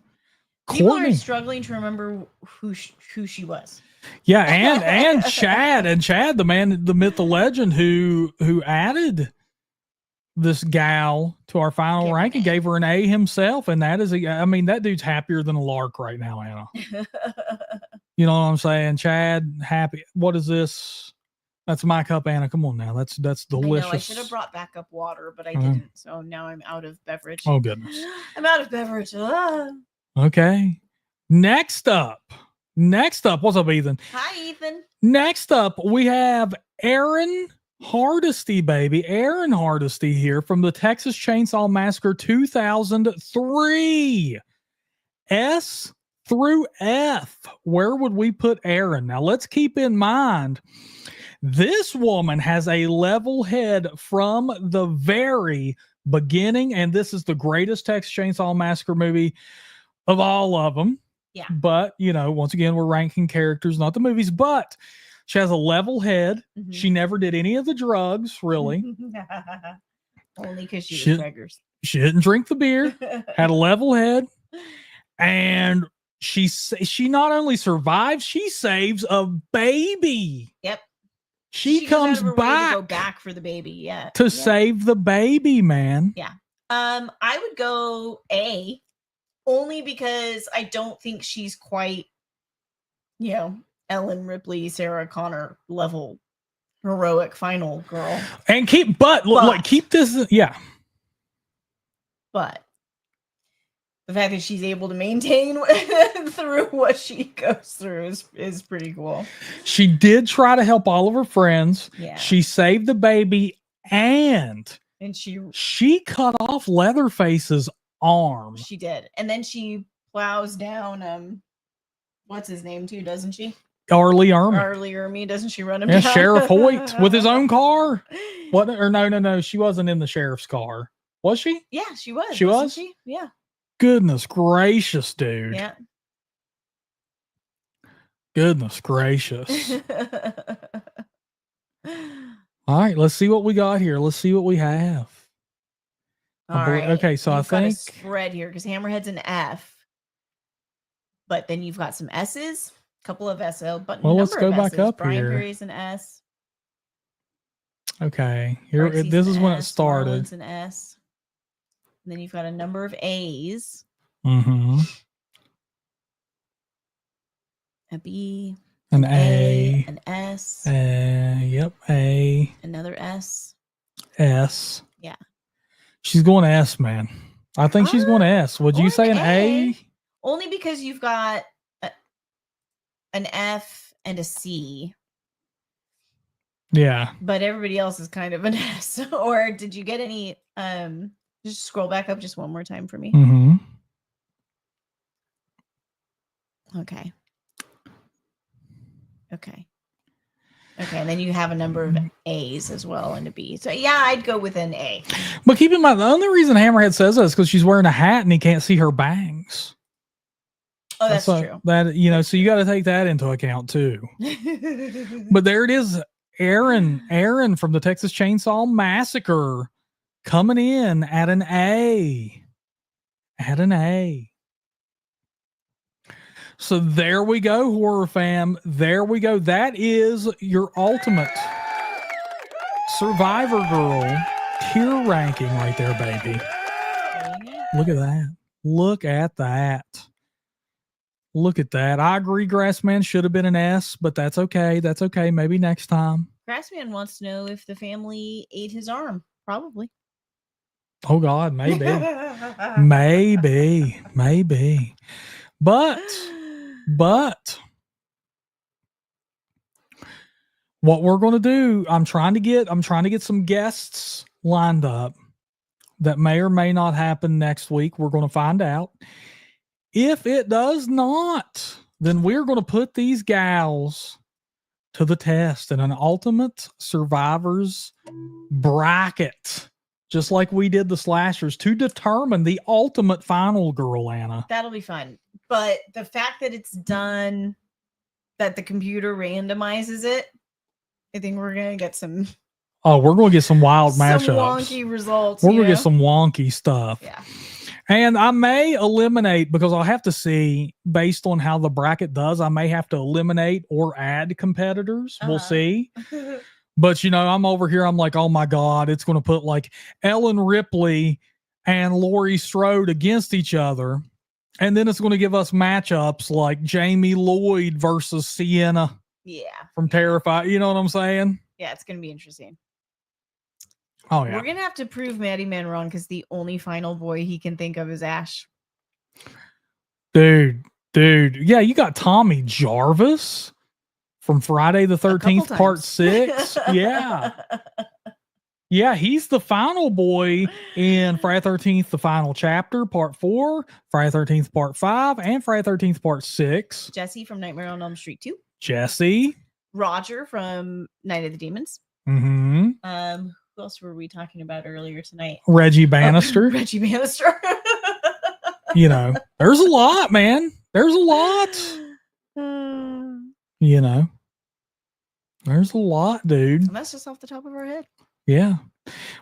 People Courtney. are struggling to remember who she was. Yeah, and Chad, the man, the myth, the legend, who added this gal to our final rank and gave her an A himself, and that is that dude's happier than a lark right now, Anna. You know what I'm saying? Chad, happy. What is this? That's my cup, Anna. Come on now. That's delicious. I know I should have brought back up water, but I didn't. So now I'm out of beverage. Oh goodness. I'm out of beverage. Okay. Next up, what's up, Ethan? Hi, Ethan. Next up, we have Aaron Hardesty, baby. Aaron Hardesty here from the Texas Chainsaw Massacre 2003. S through F. Where would we put Aaron? Now, let's keep in mind, this woman has a level head from the very beginning, and this is the greatest Texas Chainsaw Massacre movie of all of them. Yeah. But, once again, we're ranking characters, not the movies, but she has a level head. Mm-hmm. She never did any of the drugs, really. Only because she was preggers. She didn't drink the beer, had a level head, and she not only survives, she saves a baby. Yep. She comes back to go back for the baby, to save the baby, man. Yeah. I would go A, only because I don't think she's quite, Ellen Ripley, Sarah Connor level heroic final girl. And keep this, yeah. But the fact that she's able to maintain through what she goes through is pretty cool. She did try to help all of her friends. Yeah. She saved the baby, and she cut off Leatherface's arm. She did. And then she plows down what's his name too, doesn't she? Arlie Ermy, doesn't she run him down? Sheriff Hoyt with his own car. What? Or no, she wasn't in the sheriff's car. Was she? Yeah, she was. She was? She? Yeah. Goodness gracious, dude. Yeah. Goodness gracious. All right, let's see what we got here. Let's see what we have. All right. Okay, so you've I think got a spread here because Hammerhead's an F, but then you've got some S's, a couple of S. But let's go back up Brian here. Perry's an S. Okay, here this is when it started. Marlon's an S. And then you've got a number of A's. Mm-hmm. A B. An A. An S. Yep, A. Another S. S. Yeah. She's going S, man. I think she's going S. Would you say an A? Only because you've got an F and a C. Yeah. But everybody else is kind of an S. Or did you get any... Just scroll back up just one more time for me. Mm-hmm. Okay. And then you have a number of A's as well and a B. So yeah, I'd go with an A. But keep in mind, the only reason Hammerhead says that is because she's wearing a hat and he can't see her bangs. Oh, that's true. That so you got to take that into account too. But there it is, Aaron from the Texas Chainsaw Massacre. Coming in at an A. So there we go, horror fam. There we go. That is your ultimate Survivor Girl tier ranking right there, baby. Look at that. Look at that. I agree, Grassman should have been an S, but that's okay. Maybe next time. Grassman wants to know if the family ate his arm. Probably. Oh God, maybe. maybe. But what we're going to do, I'm trying to get some guests lined up that may or may not happen next week. We're going to find out. If it does not, then we're going to put these gals to the test in an ultimate survivors bracket. Just like we did the slashers, to determine the ultimate final girl, Anna. That'll be fun. But the fact that it's done, that the computer randomizes it, I think we're gonna get some. Oh, we're going to get some wild mashups. Some wonky results. We're going to get some wonky stuff. Yeah. And I may eliminate, because I'll have to see based on how the bracket does, I may have to eliminate or add competitors. We'll see. But, I'm over here. I'm like, oh my God, it's going to put like Ellen Ripley and Laurie Strode against each other. And then it's going to give us matchups like Jamie Lloyd versus Sienna. Yeah. From Terrified. You know what I'm saying? Yeah, it's going to be interesting. Oh, yeah. We're going to have to prove Maddie Man wrong because the only final boy he can think of is Ash. Dude. Yeah, you got Tommy Jarvis from Friday the 13th, Part 6. Yeah. Yeah, he's the final boy in Friday 13th, the final chapter, Part 4, Friday 13th, Part 5, and Friday 13th, Part 6. Jesse from Nightmare on Elm Street 2. Jesse. Roger from Night of the Demons. Mm-hmm. Who else were we talking about earlier tonight? Reggie Bannister. Reggie Bannister. There's a lot, man. There's a lot. There's a lot, dude. And that's just off the top of our head. Yeah.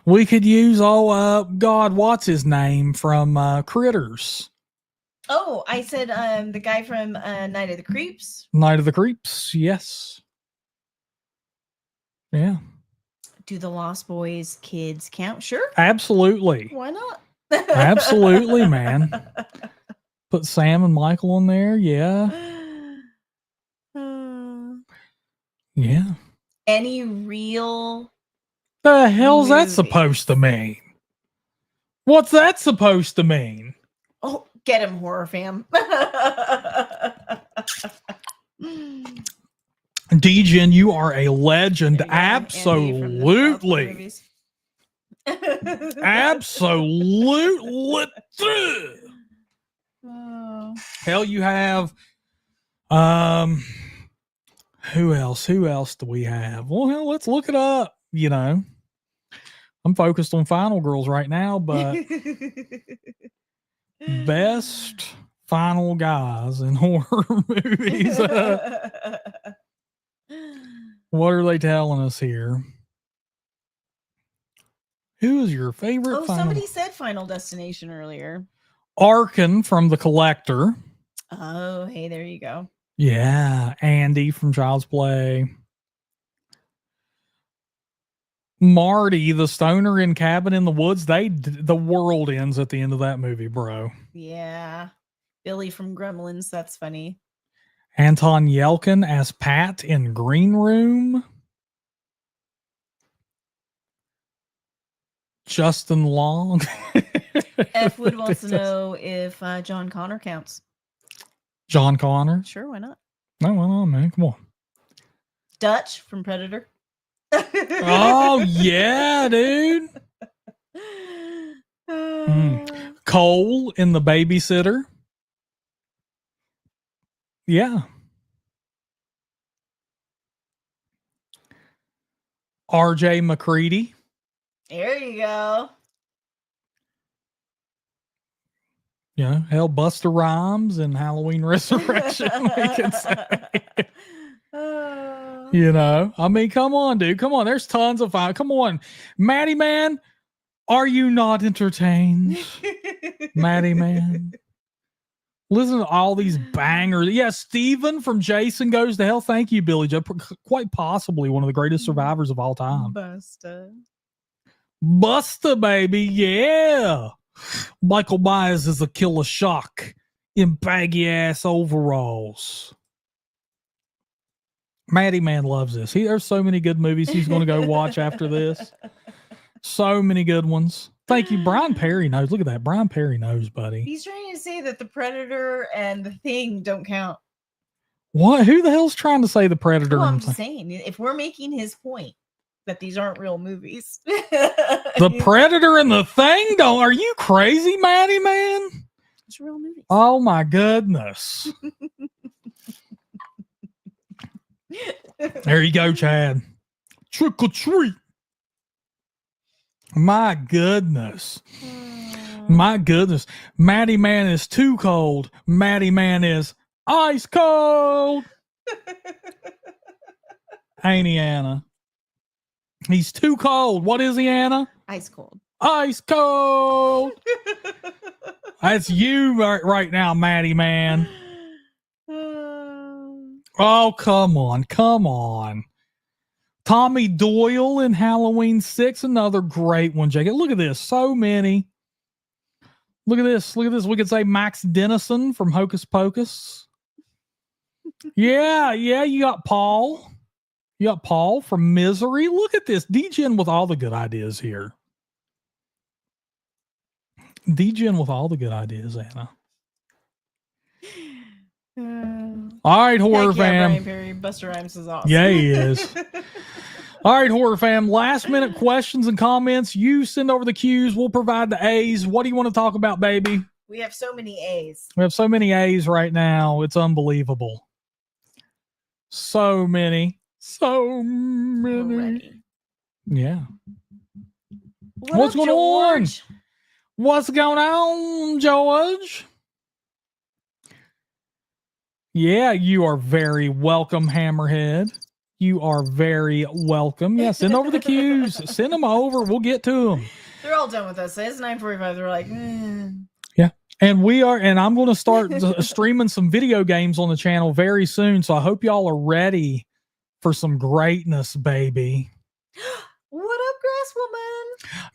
We could use, God, what's his name from Critters? Oh, I said the guy from Night of the Creeps. Night of the Creeps, yes. Yeah. Do the Lost Boys kids count? Sure. Absolutely. Why not? Absolutely, man. Put Sam and Michael on there. Yeah. Yeah. Any real... The hell's that supposed to mean? What's that supposed to mean? Oh, get him, HorrorFam. Degen, you are a legend. Absolutely. Absolutely. Hell, you have who else do we have? Well, hell, let's look it up. I'm focused on Final Girls right now, but best final guys in horror movies. What are they telling us here? Who is your favorite? Somebody said Final Destination earlier. Arkin from The Collector. Oh, hey, there you go. Yeah, Andy from Child's Play. Marty, the stoner in Cabin in the Woods. The world ends at the end of that movie, bro. Yeah. Billy from Gremlins. That's funny. Anton Yelkin as Pat in Green Room. Justin Long. F. Wood wants to know if John Connor counts. John Connor? Sure, why not? No, why not, man? Come on. Dutch from Predator. Oh, yeah, dude. Cole in The Babysitter. Yeah. RJ McCready. There you go. Hell, Busta Rhymes and Halloween Resurrection. We can say. I mean, come on, dude. Come on. There's tons of fun. Come on. Maddie Man, are you not entertained? Maddie Man. Listen to all these bangers. Yeah, Steven from Jason Goes to Hell. Thank you, Billy Joe. Quite possibly one of the greatest survivors of all time. Busta, baby. Yeah. Michael Myers is a killer shock in baggy ass overalls. Maddie Man loves this. There's so many good movies he's going to go watch after this. So many good ones. Thank you. Brian Perry knows. Look at that. Brian Perry knows, buddy. He's trying to say that the Predator and the Thing don't count. What? Who the hell's trying to say the Predator? Well, I'm just saying, if we're making his point that these aren't real movies. The Predator and the Thing don't. Are you crazy, Maddie Man? It's real movies. Oh my goodness. There you go, Chad. Trick or treat. My goodness. My goodness. Maddie Man is too cold. Maddie Man is ice cold. Ain't he, Anna? He's too cold. What is he, Anna? Ice cold. Ice cold. That's you right now, Maddie Man. Oh, come on. Come on. Tommy Doyle in Halloween 6, another great one, Jake. Look at this. So many. Look at this. Look at this. We could say Max Dennison from Hocus Pocus. Yeah. You got Paul. You got Paul from Misery. Look at this. D-Gen with all the good ideas here. D-Gen with all the good ideas, Anna. All right, horror fam. Brian Perry, Buster Rhymes is awesome. Yeah, he is. All right, horror fam. Last minute questions and comments. You send over the Q's. We'll provide the A's. What do you want to talk about, baby? We have so many A's. We have so many A's right now. It's unbelievable. So many. So many. Yeah. What's going on? What's going on, George? Yeah, you are very welcome, Hammerhead. You are very welcome. Yeah, send over the Q's. Send them over. We'll get to them. They're all done with us. It's 9:45. They're like, Yeah. And I'm going to start streaming some video games on the channel very soon. So I hope y'all are ready for some greatness, baby. What up, Grass Woman?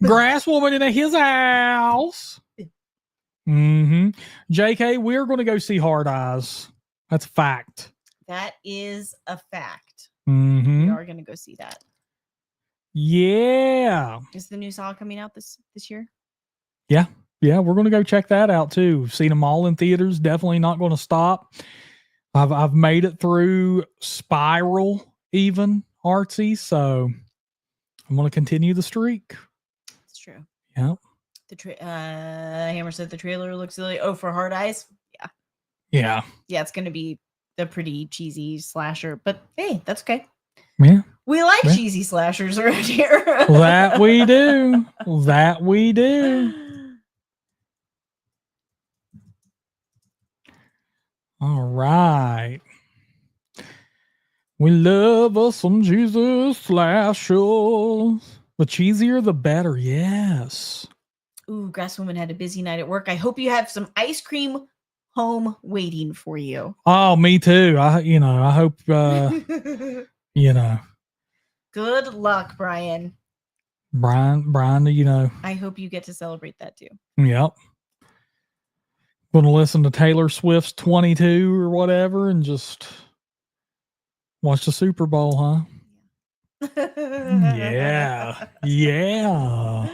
Grass Woman in his house. Mm-hmm. JK, we're going to go see Hard Eyes. That's a fact. That is a fact. Mm-hmm. We are going to go see that. Yeah. Is the new Saw coming out this year? Yeah, we're going to go check that out too. We've seen them all in theaters. Definitely not going to stop. I've made it through Spiral, even artsy, so I'm going to continue the streak. It's true. Yeah. Hammer said the trailer looks silly. Oh, for Hard Eyes? Yeah. Yeah, it's going to be a pretty cheesy slasher, but hey, that's okay. Yeah. We like cheesy slashers around here. That we do. That we do. All right. We love us some Jesus slashers. The cheesier, the better. Yes. Ooh, Grass Woman had a busy night at work. I hope you have some ice cream home waiting for you. Oh, me too. I hope, Good luck, Brian. Brian, I hope you get to celebrate that too. Yep. Going to listen to Taylor Swift's 22 or whatever and just watch the Super Bowl, huh? Yeah. Yeah.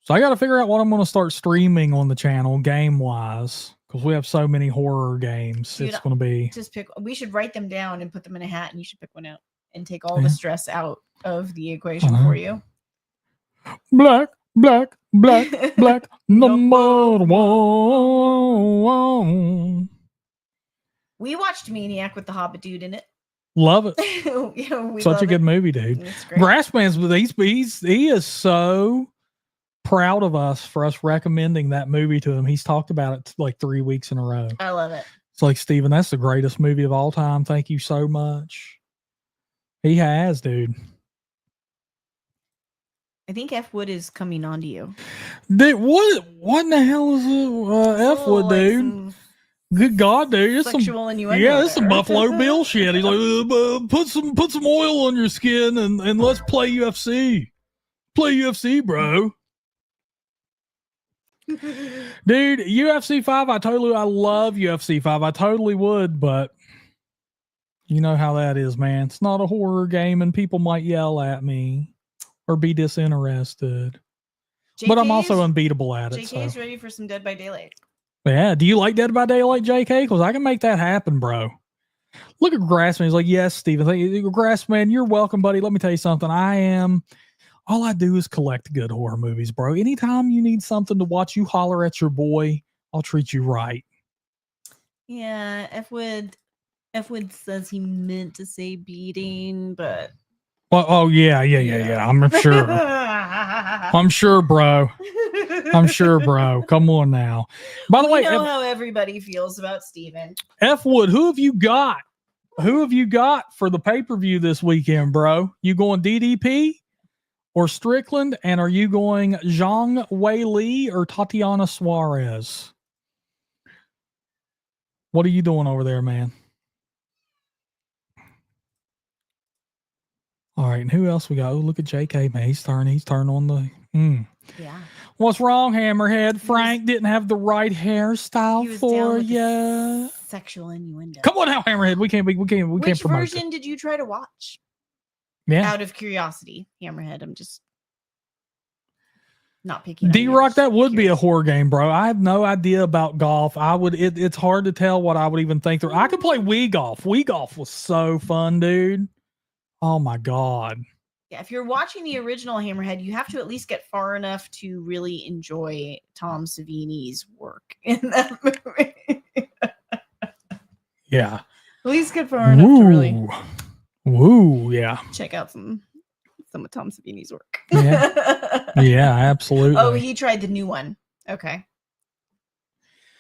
So I got to figure out what I'm going to start streaming on the channel game-wise because we have so many horror games. Dude, it's going to be... Just pick... We should write them down and put them in a hat and you should pick one out and take all the stress out of the equation for you. Black, number one. We watched Maniac with the Hobbit dude in it. Love it. Such a good movie, dude. Grassman's, he is so proud of us for us recommending that movie to him. He's talked about it like 3 weeks in a row. I love it. It's like, Steven, that's the greatest movie of all time. Thank you so much. He has, dude. I think F Wood is coming on to you. Dude, what in the hell is F Wood, dude? Good God, dude! It's sexual innuendo. Yeah, it's some Buffalo Bill shit. He's like, put some oil on your skin and let's play UFC. Play UFC, bro. Dude, UFC 5. I love UFC 5. I totally would, but you know how that is, man. It's not a horror game, and people might yell at me or be disinterested. But I'm also unbeatable at it. JK is ready for some Dead by Daylight. Yeah. Do you like Dead by Daylight, JK? Because I can make that happen, bro. Look at Grassman. He's like, yes, Steven. Grassman, you're welcome, buddy. Let me tell you something. All I do is collect good horror movies, bro. Anytime you need something to watch, you holler at your boy. I'll treat you right. Yeah. F Wood says he meant to say beating, but... Well, oh, yeah. I'm sure. I'm sure, bro. I'm sure, bro. Come on now. By the way, we know how everybody feels about Steven. F Wood, who have you got? Who have you got for the pay-per-view this weekend, bro? You going DDP or Strickland? And are you going Zhang Wei Li or Tatiana Suarez? What are you doing over there, man? All right, and who else we got? Oh, look at J.K., man. He's turning on the... Yeah. What's wrong, Hammerhead? Frank didn't have the right hairstyle for you. Sexual innuendo. Come on now, Hammerhead. We can't promote Which version did you try to watch? Yeah. Out of curiosity, Hammerhead. I'm just not picking. D-Rock, that would be a horror game, bro. I have no idea about golf. It's hard to tell what I would even think through. I could play Wii Golf. Wii Golf was so fun, dude. Oh my God. Yeah, if you're watching the original Hammerhead, you have to at least get far enough to really enjoy Tom Savini's work in that movie. Yeah. At least get far enough to really yeah. check out some of Tom Savini's work. Yeah. Yeah, absolutely. Oh, he tried the new one. Okay.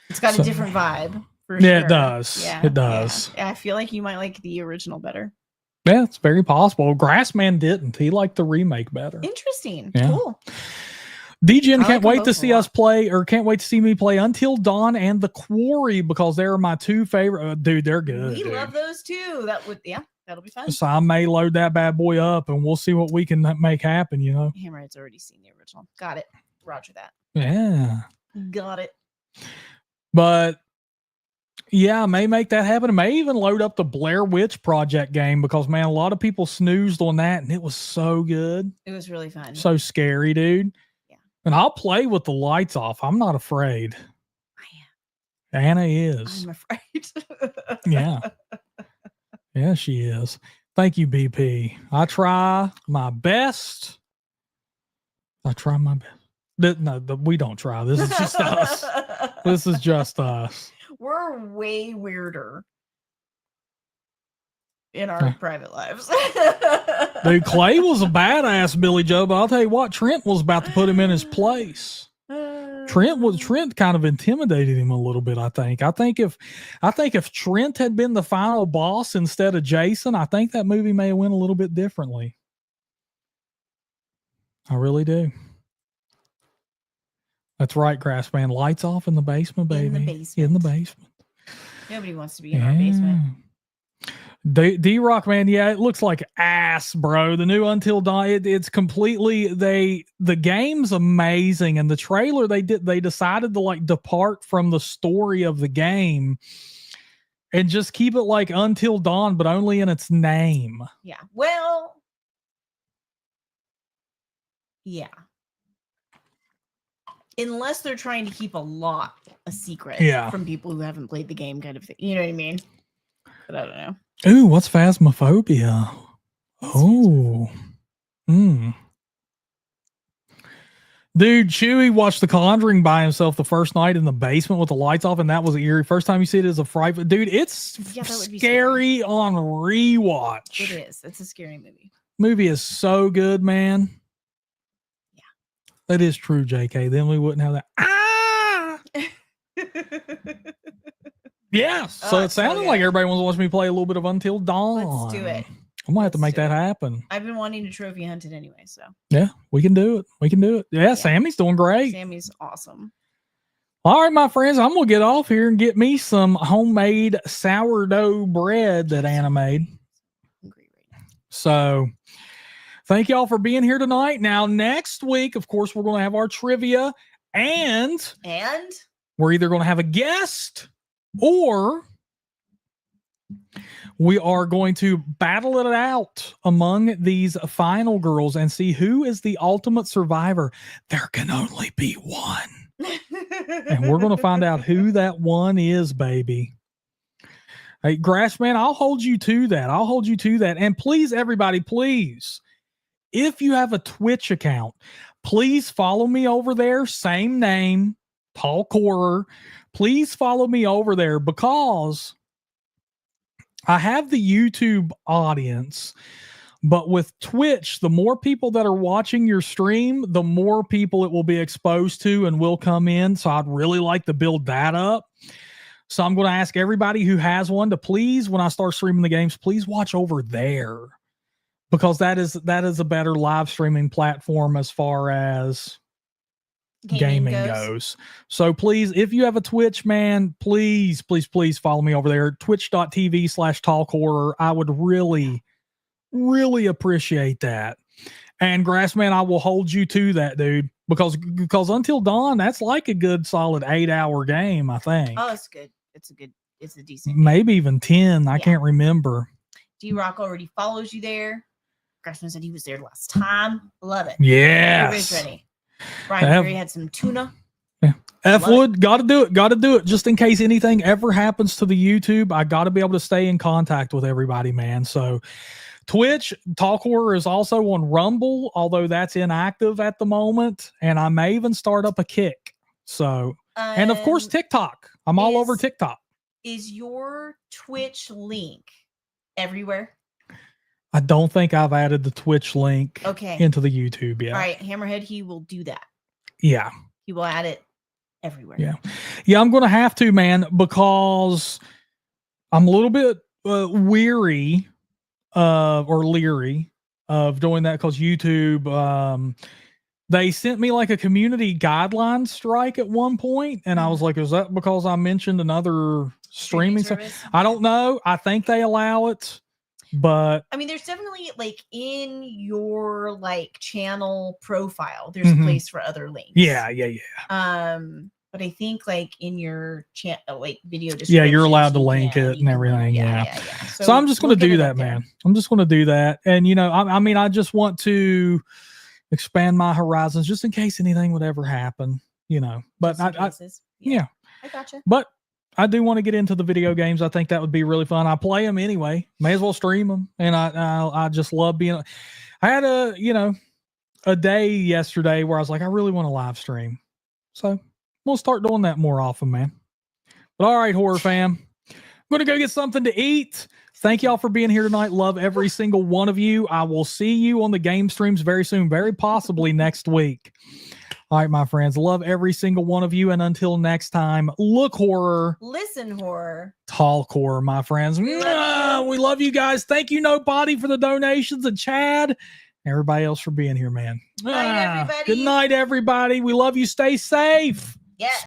It's got a different vibe. For yeah, sure. It does. Yeah, it does. Yeah, I feel like you might like the original better. Yeah, it's very possible. Grassman didn't. He liked the remake better. Interesting. Yeah. Cool. DGN can't wait to see us play, or can't wait to see me play Until Dawn and The Quarry, because they're my two favorite. Dude, they're good. We love those too. That'll be fun. So I may load that bad boy up and we'll see what we can make happen, you know. Hammerhead's already seen the original. Got it. Roger that. Yeah. Got it. But yeah, I may make that happen. I may even load up the Blair Witch Project game, because man, a lot of people snoozed on that and it was so good. It was really fun. So scary, dude. Yeah. And I'll play with the lights off. I'm not afraid. I am. Anna is. I'm afraid. Yeah. Yeah, she is. Thank you, BP. I try my best. No, we don't try. This is just us. This is just us. We're way weirder in our private lives. Dude, Clay was a badass, Billy Joe, but I'll tell you what, Trent was about to put him in his place. Trent kind of intimidated him a little bit, I think. I think if Trent had been the final boss instead of Jason, I think that movie may have went a little bit differently. I really do. That's right, Grassman. Lights off in the basement, baby. In the basement. Nobody wants to be in our basement. D-Rock, man, yeah, it looks like ass, bro. The new Until Dawn, it's completely, the game's amazing, and the trailer they decided to like depart from the story of the game and just keep it like Until Dawn, but only in its name. Yeah. Well, yeah. Unless they're trying to keep a secret from people who haven't played the game, kind of thing. You know what I mean? But I don't know. Ooh, what's Phasmophobia? Dude, Chewy watched The Conjuring by himself the first night in the basement with the lights off, and that was eerie. First time you see it as a fright. Dude, it's scary on rewatch. It is. It's a scary movie. Movie is so good, man. Yeah. That is true, JK. Then we wouldn't have that. Yeah. So it sounded like everybody wants to watch me play a little bit of Until Dawn. Let's do it. I'm gonna have to make that happen. I've been wanting to trophy hunt it anyway, so yeah, we can do it. Yeah, Sammy's doing great. Sammy's awesome. All right, my friends, I'm gonna get off here and get me some homemade sourdough bread that Anna made. So thank y'all for being here tonight. Now, next week, of course, we're gonna have our trivia, and we're either gonna have a guest or we are going to battle it out among these final girls and see who is the ultimate survivor. There can only be one. And we're going to find out who that one is, baby. Hey, Grassman, I'll hold you to that. And please, everybody, please, if you have a Twitch account, please follow me over there. Same name, Paul Corer. Please follow me over there, because I have the YouTube audience But with Twitch, the more people that are watching your stream, the more people it will be exposed to and will come in. So I'd really like to build that up. So I'm going to ask everybody who has one to please, when I start streaming the games, please watch over there, because that is a better live streaming platform as far as gaming goes. So please, if you have a Twitch, man, please follow me over there. Twitch.tv/talkhorror. I would really appreciate that. And Grassman, I will hold you to that, dude, because Until Dawn, that's like a good solid 8-hour game, I think. Oh, it's good. It's a decent maybe game. Even 10. I can't remember. D-Rock already follows you there. Grassman said he was there last time. Love it. Yes. Everybody's ready. Brian Fury had some tuna. Yeah. F Wood, gotta do it. Just in case anything ever happens to the YouTube, I gotta be able to stay in contact with everybody, man. So Twitch, Talk Horror is also on Rumble, although that's inactive at the moment. And I may even start up a Kick. So, and of course, TikTok. I'm all over TikTok. Is your Twitch link everywhere? I don't think I've added the Twitch link into the YouTube yet. All right, Hammerhead, he will do that. Yeah. He will add it everywhere. Yeah, I'm going to have to, man, because I'm a little bit weary or leery of doing that, because YouTube, they sent me like a community guideline strike at one point, and I was like, is that because I mentioned another streaming service? I don't know. I think they allow it. But I mean, there's definitely like in your like channel profile, there's a place for other links. Yeah. But I think like in your like video description, you're allowed to link it and everything. Yeah. So I'm just going to do that, man. I'm just going to do that. And I mean, I just want to expand my horizons just in case anything would ever happen. But I gotcha. But I do want to get into the video games. I think that would be really fun. I play them anyway. May as well stream them. And I just love being. I had a day yesterday where I was like, I really want to live stream. So we'll start doing that more often, man. But all right, horror fam, I'm going to go get something to eat. Thank y'all for being here tonight. Love every single one of you. I will see you on the game streams very soon, very possibly next week. All right, my friends, love every single one of you. And until next time, look horror. Listen horror. Talk horror, my friends. We love you guys. Thank you, Nobody, for the donations, and Chad, everybody else for being here, man. Good night, everybody. Good night, everybody. We love you. Stay safe. Yes.